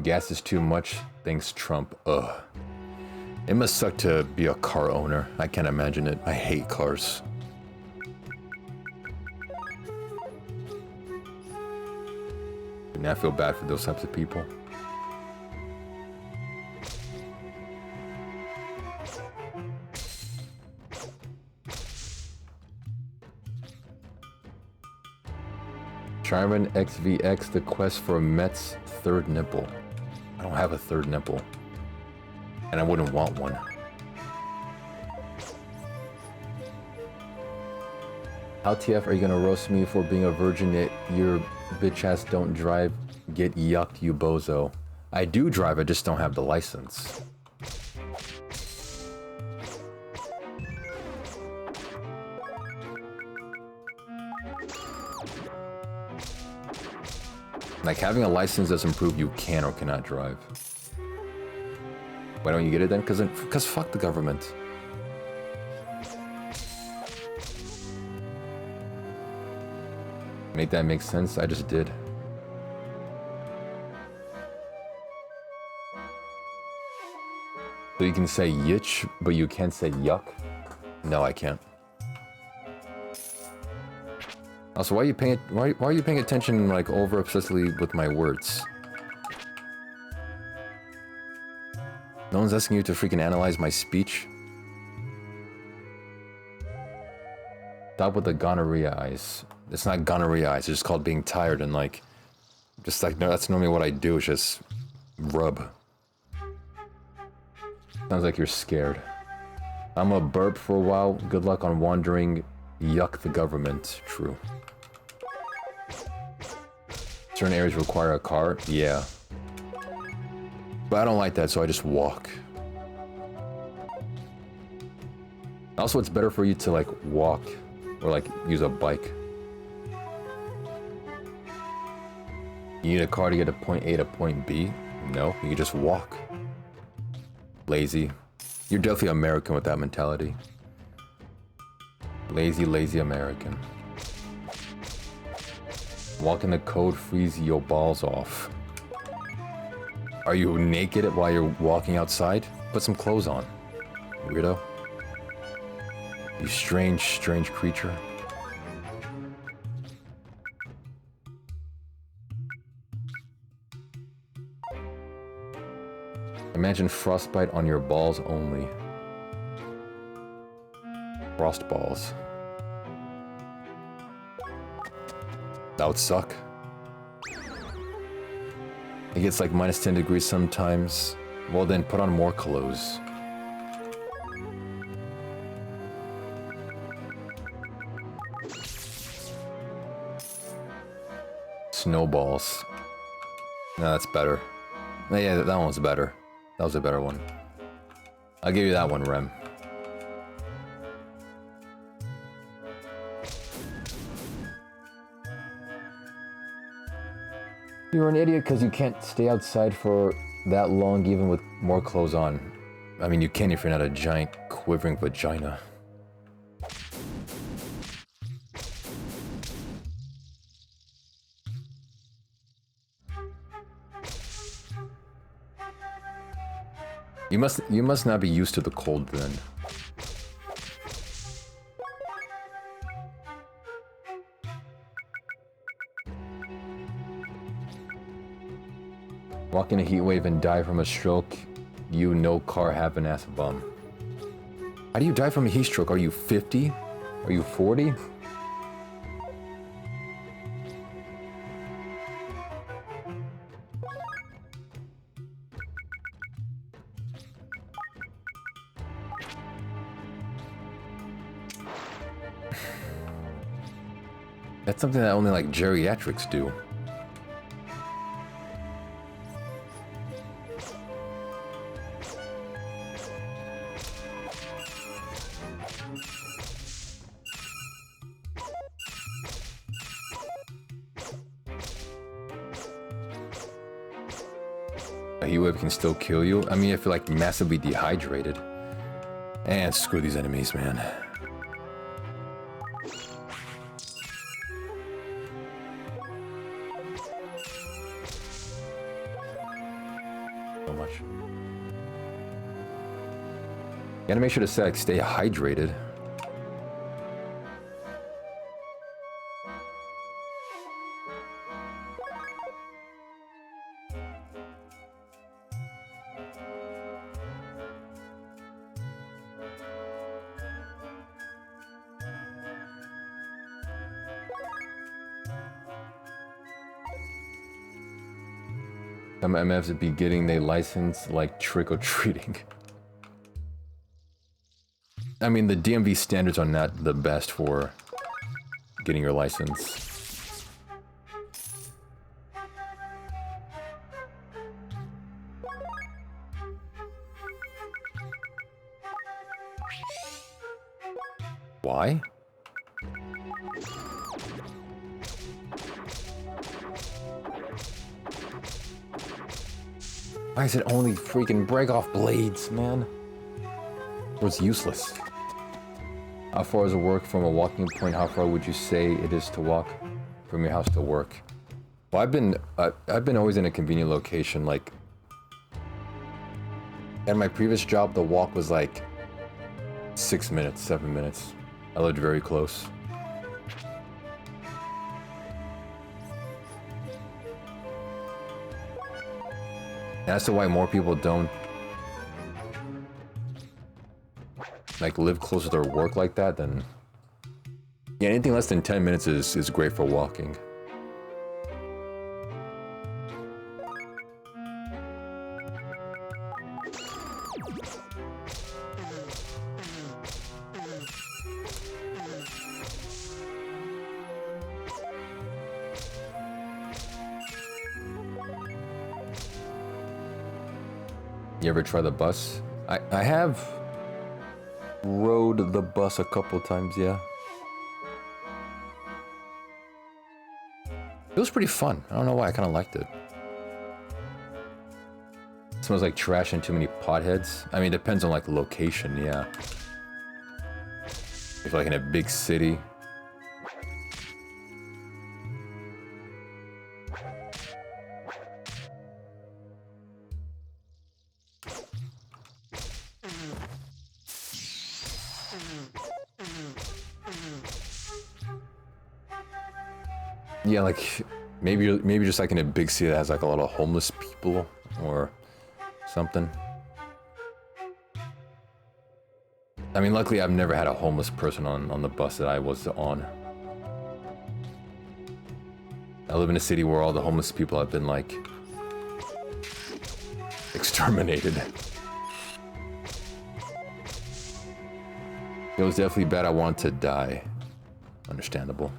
Speaker 1: Gas is too much, thanks Trump. Ugh. It must suck to be a car owner. I can't imagine it. I hate cars. And I feel bad for those types of people. Shiren XVX, the quest for Met's third nipple. I don't have a third nipple. And I wouldn't want one. How TF are you gonna roast me for being a virgin yet your bitch ass don't drive? Get yucked, you bozo. I do drive, I just don't have the license. Like, having a license doesn't prove you can or cannot drive. Why don't you get it then? Because fuck the government. Make that make sense? I just did. So you can say yitch, but you can't say yuck? No, I can't. Also, why are you paying attention like over obsessively with my words? No one's asking you to freaking analyze my speech. Stop with the gonorrhea eyes. It's not gonorrhea eyes, it's just called being tired and like... Just like, no, that's normally what I do, is just... rub. Sounds like you're scared. I'm a burp for a while, good luck on wandering. Yuck the government, true. Certain areas require a car, yeah. But I don't like that, so I just walk. Also, it's better for you to like walk or like use a bike. You need a car to get to point A to point B? No, you can just walk. Lazy. You're definitely American with that mentality. Lazy, lazy American. Walking the code freeze your balls off. Are you naked while you're walking outside? Put some clothes on, weirdo. You strange, strange creature. Imagine frostbite on your balls only. Frost balls. That would suck. It gets like minus 10 degrees sometimes. Well then, put on more clothes. Snowballs. No, that's better. Oh, yeah, that one was better. That was a better one. I'll give you that one, Rem. You're an idiot because you can't stay outside for that long even with more clothes on. I mean, you can if you're not a giant quivering vagina. You must not be used to the cold then. Walk in a heat wave and die from a stroke. You no car have an ass bum. How do you die from a heat stroke? Are you 50? Are you 40? That's something that only like geriatrics do. A heat wave can still kill you? I mean, if you're like massively dehydrated. And screw these enemies, man. So much. Gotta make sure to stay hydrated. Some MFs would be getting their license like trick-or-treating. I mean, the DMV standards are not the best for getting your license. Why? Why is it only freaking break off blades, man? It was useless. How far is it work from a walking point? How far would you say it is to walk from your house to work? Well, I've been always in a convenient location. Like at my previous job, the walk was like 6 minutes, 7 minutes. I lived very close. As to why more people don't like live closer to their work like that, then yeah, anything less than 10 minutes is great for walking. You ever try the bus? I have rode the bus a couple times, yeah. It was pretty fun. I don't know why, I kind of liked it. It smells like trash and too many potheads. I mean, it depends on like location, yeah. If like in a big city. Yeah, like maybe just like in a big city that has like a lot of homeless people or something. I mean, luckily I've never had a homeless person on the bus that I was on. I live in a city where all the homeless people have been like exterminated. It was definitely bad. I wanted to die. Understandable.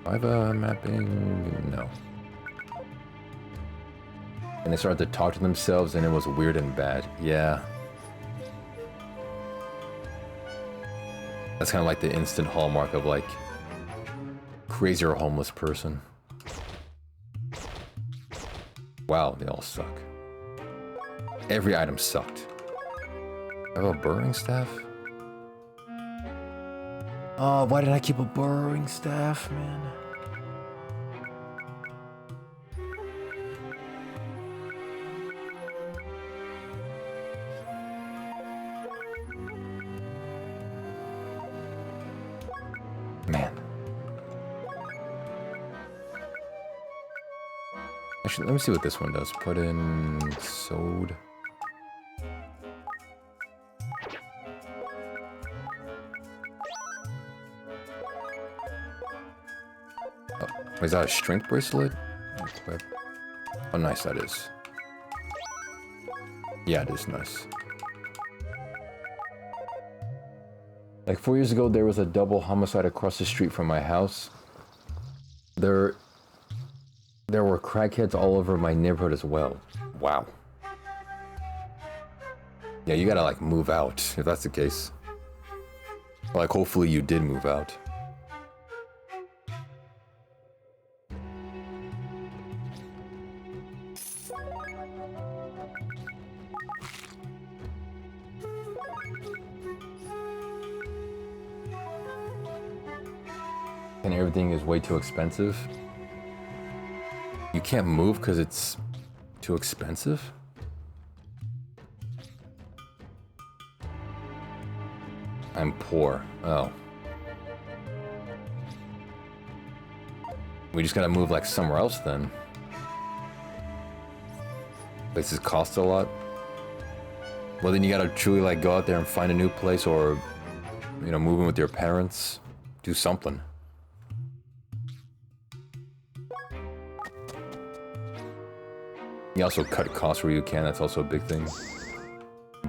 Speaker 1: Five mapping? No. And they started to talk to themselves and it was weird and bad. Yeah. That's kind of like the instant hallmark of like crazy or homeless person. Wow, they all suck. Every item sucked. I have a burrowing staff? Oh, why did I keep a burrowing staff, man? Man. Actually, let me see what this one does. Put in sewed. Is that a strength bracelet? Equip. Oh, nice that is. Yeah, it is nice. Like 4 years ago, there was a double homicide across the street from my house. There were crackheads all over my neighborhood as well. Wow. Yeah, you gotta like move out if that's the case. Like hopefully you did move out. And everything is way too expensive. You can't move because it's too expensive? I'm poor. Oh. We just gotta move like somewhere else then. Places cost a lot. Well, then you gotta truly like go out there and find a new place or, you know, move in with your parents. Do something. You also cut costs where you can, that's also a big thing.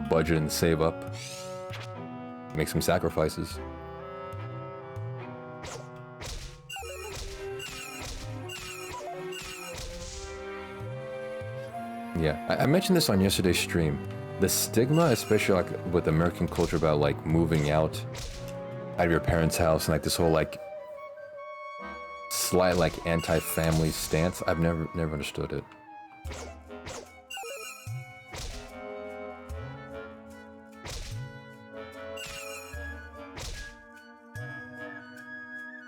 Speaker 1: Budget and save up. Make some sacrifices. Yeah, I mentioned this on yesterday's stream. The stigma, especially like with American culture about like moving out of your parents' house and like this whole like slight like anti-family stance, I've never understood it.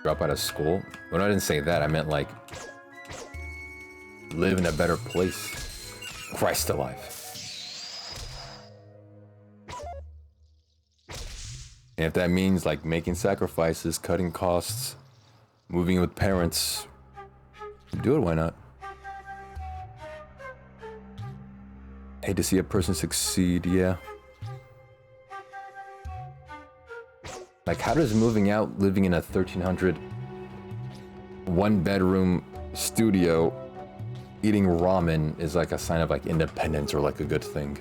Speaker 1: Drop out of school? When I didn't say that, I meant like live in a better place. Christ alive. And if that means like making sacrifices, cutting costs, moving with parents, do it, why not? Hate to see a person succeed, yeah. Like, how does moving out, living in a 1,300 one-bedroom studio, eating ramen is like a sign of like independence or like a good thing?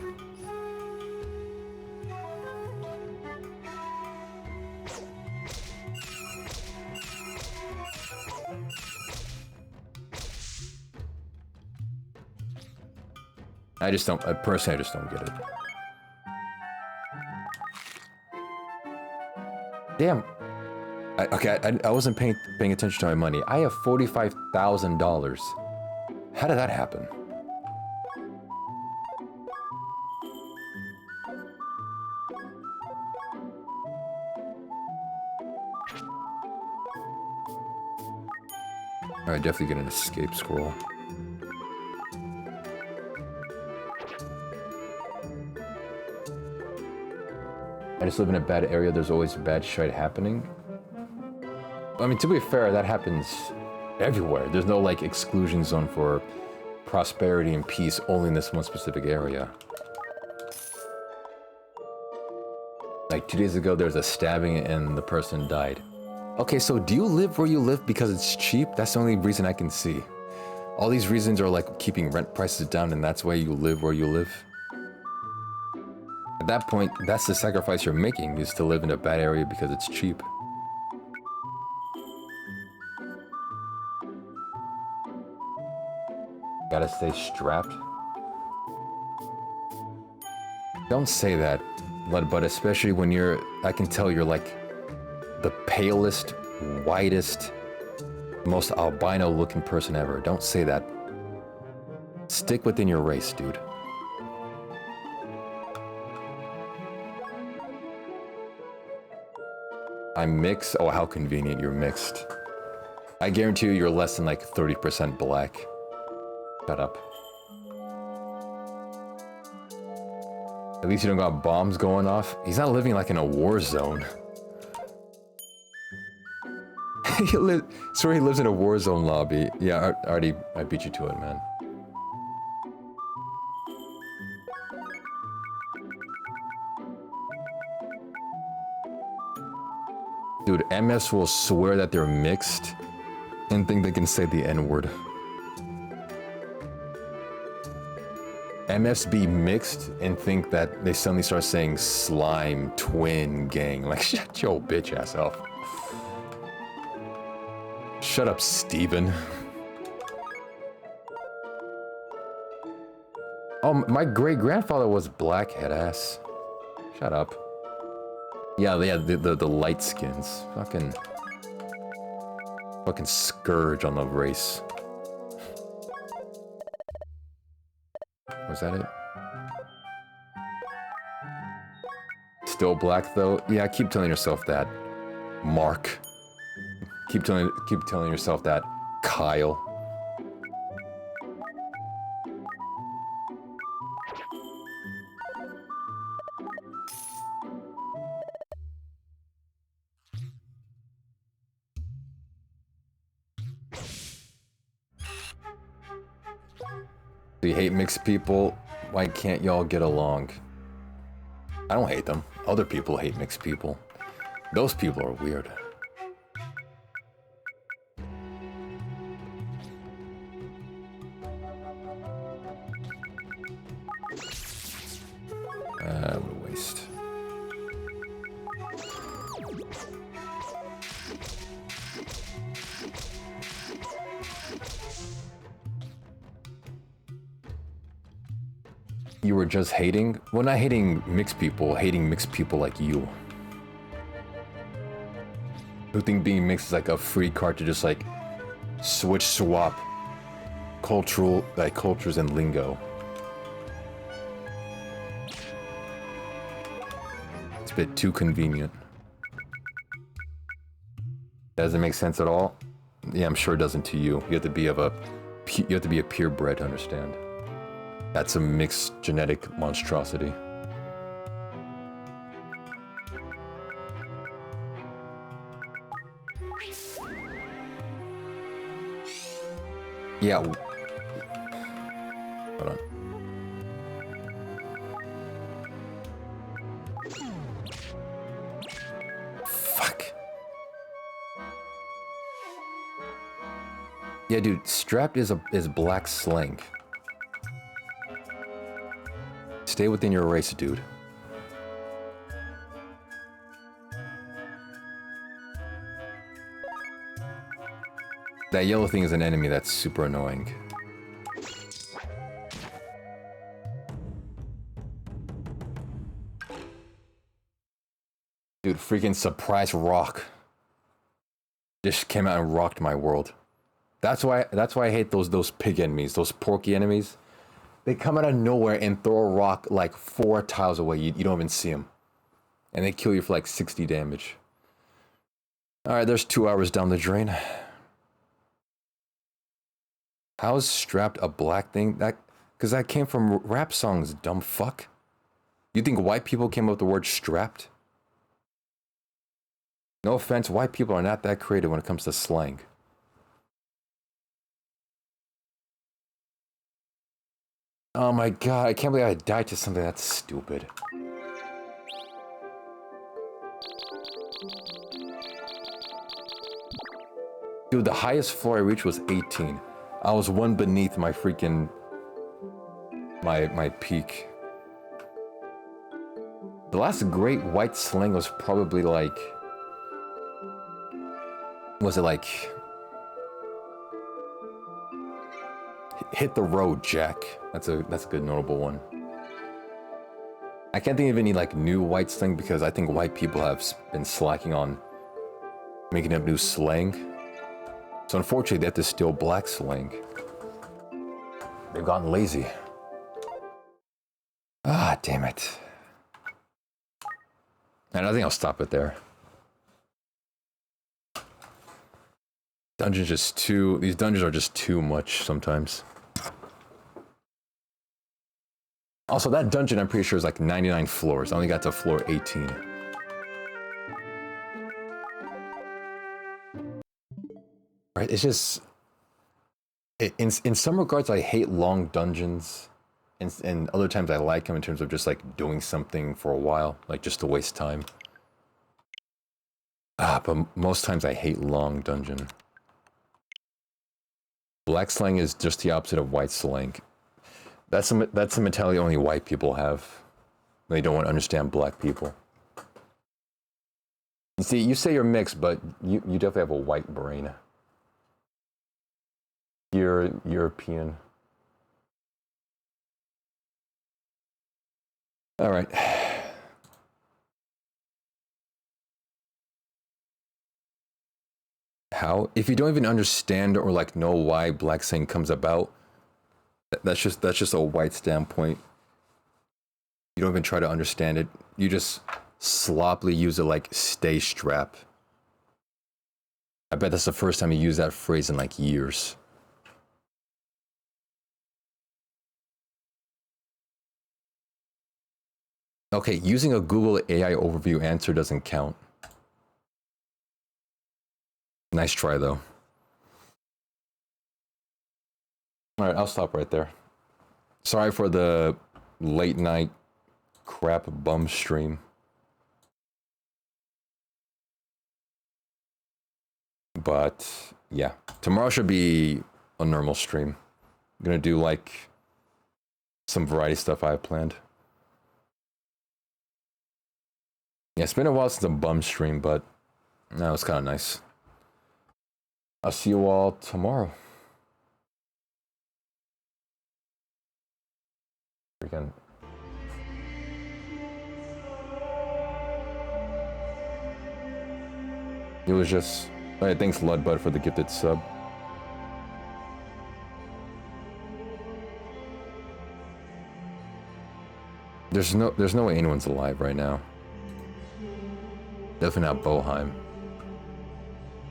Speaker 1: Personally, I just don't get it. damn. I wasn't paying attention to my money. I have $45,000. How did that happen? Alright, definitely get an escape scroll. I just live in a bad area, there's always bad shit happening. I mean, to be fair, that happens everywhere. There's no, like, exclusion zone for prosperity and peace only in this one specific area. Like, 2 days ago, there was a stabbing and the person died. Okay, so do you live where you live because it's cheap? That's the only reason I can see. All these reasons are like keeping rent prices down and that's why you live where you live. At that point, that's the sacrifice you're making, is to live in a bad area because it's cheap. Gotta stay strapped. Don't say that, but especially when you're, I can tell you're like the palest, whitest, most albino looking person ever. Don't say that. Stick within your race, dude. I'm mixed? Oh, how convenient, you're mixed. I guarantee you you're less than like 30% black. Shut up. At least you don't got bombs going off. He's not living like in a war zone. Sorry, he lives in a war zone lobby. Yeah, I beat you to it, man. Dude, MS will swear that they're mixed and think they can say the N-word. MS be mixed and think that they suddenly start saying slime, twin, gang. Like, shut your bitch ass up. Shut up, Steven. Oh, my great-grandfather was black, head ass. Shut up. Yeah, they had the light skins. Fucking scourge on the race. Was that it? Still black though? Yeah, keep telling yourself that. Mark. Keep telling yourself that. Kyle. Do you hate mixed people? Why can't y'all get along? I don't hate them. Other people hate mixed people. Those people are weird. What a waste. You were just hating? Well, not hating mixed people like you. Who think being mixed is like a free card to just like swap cultures and lingo. It's a bit too convenient. Doesn't make sense at all? Yeah, I'm sure it doesn't to you. You have to be a purebred to understand. That's a mixed genetic monstrosity. Yeah. Hold on. Fuck. Yeah, dude, strapped is black slang. Stay within your race, dude. That yellow thing is an enemy that's super annoying. Dude, Dude, freaking surprise rock. Just came out and rocked my world. That's why I hate those pig enemies, those porky enemies. They come out of nowhere and throw a rock like 4 tiles away. You don't even see them. And they kill you for like 60 damage. Alright, there's 2 hours down the drain. How is strapped a black thing? Because that came from rap songs, dumb fuck. You think white people came up with the word strapped? No offense, white people are not that creative when it comes to slang. Oh my god, I can't believe I died to something that's stupid. Dude, the highest floor I reached was 18. I was one beneath my freaking... my peak. The last great white sling was probably like... Was it like... Hit the road, Jack. That's a good notable one. I can't think of any like new white slang because I think white people have been slacking on making up new slang. So unfortunately they have to steal black slang. They've gotten lazy. Ah, damn it. And I think I'll stop it there. Dungeons just too... These dungeons are just too much sometimes. Also, that dungeon I'm pretty sure is like 99 floors. I only got to floor 18. Right, it's just... In some regards, I hate long dungeons. And other times I like them in terms of just like doing something for a while. Like just to waste time. But most times I hate long dungeon. Black slang is just the opposite of white slang. That's a mentality only white people have. They don't want to understand black people. You see, you say you're mixed, but you definitely have a white brain. You're European. All right. How? If you don't even understand or like know why black slang comes about, that's just a white standpoint. You don't even try to understand it. You just sloppily use it like stay strap. I bet that's the first time you use that phrase in like years. Okay, using a Google AI overview answer doesn't count. Nice try, though. Alright, I'll stop right there. Sorry for the late night crap bum stream. But, yeah. Tomorrow should be a normal stream. I'm gonna do, like, some variety stuff I have planned. Yeah, it's been a while since a bum stream, but no, it's kind of nice. I'll see you all tomorrow. Freaking. It was just... Alright, thanks Ludbud for the gifted sub. There's no way anyone's alive right now. Definitely not Boheim.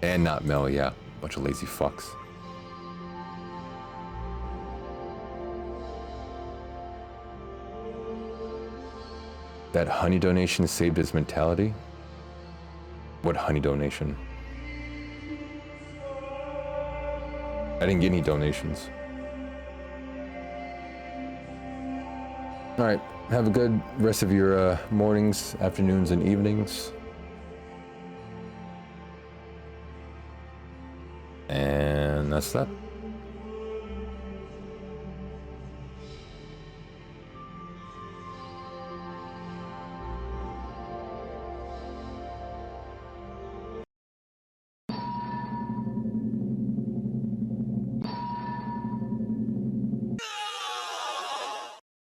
Speaker 1: And not Mel, yeah. Bunch of lazy fucks. That honey donation saved his mentality? What honey donation? I didn't get any donations. Alright, have a good rest of your mornings, afternoons, and evenings. And that's that.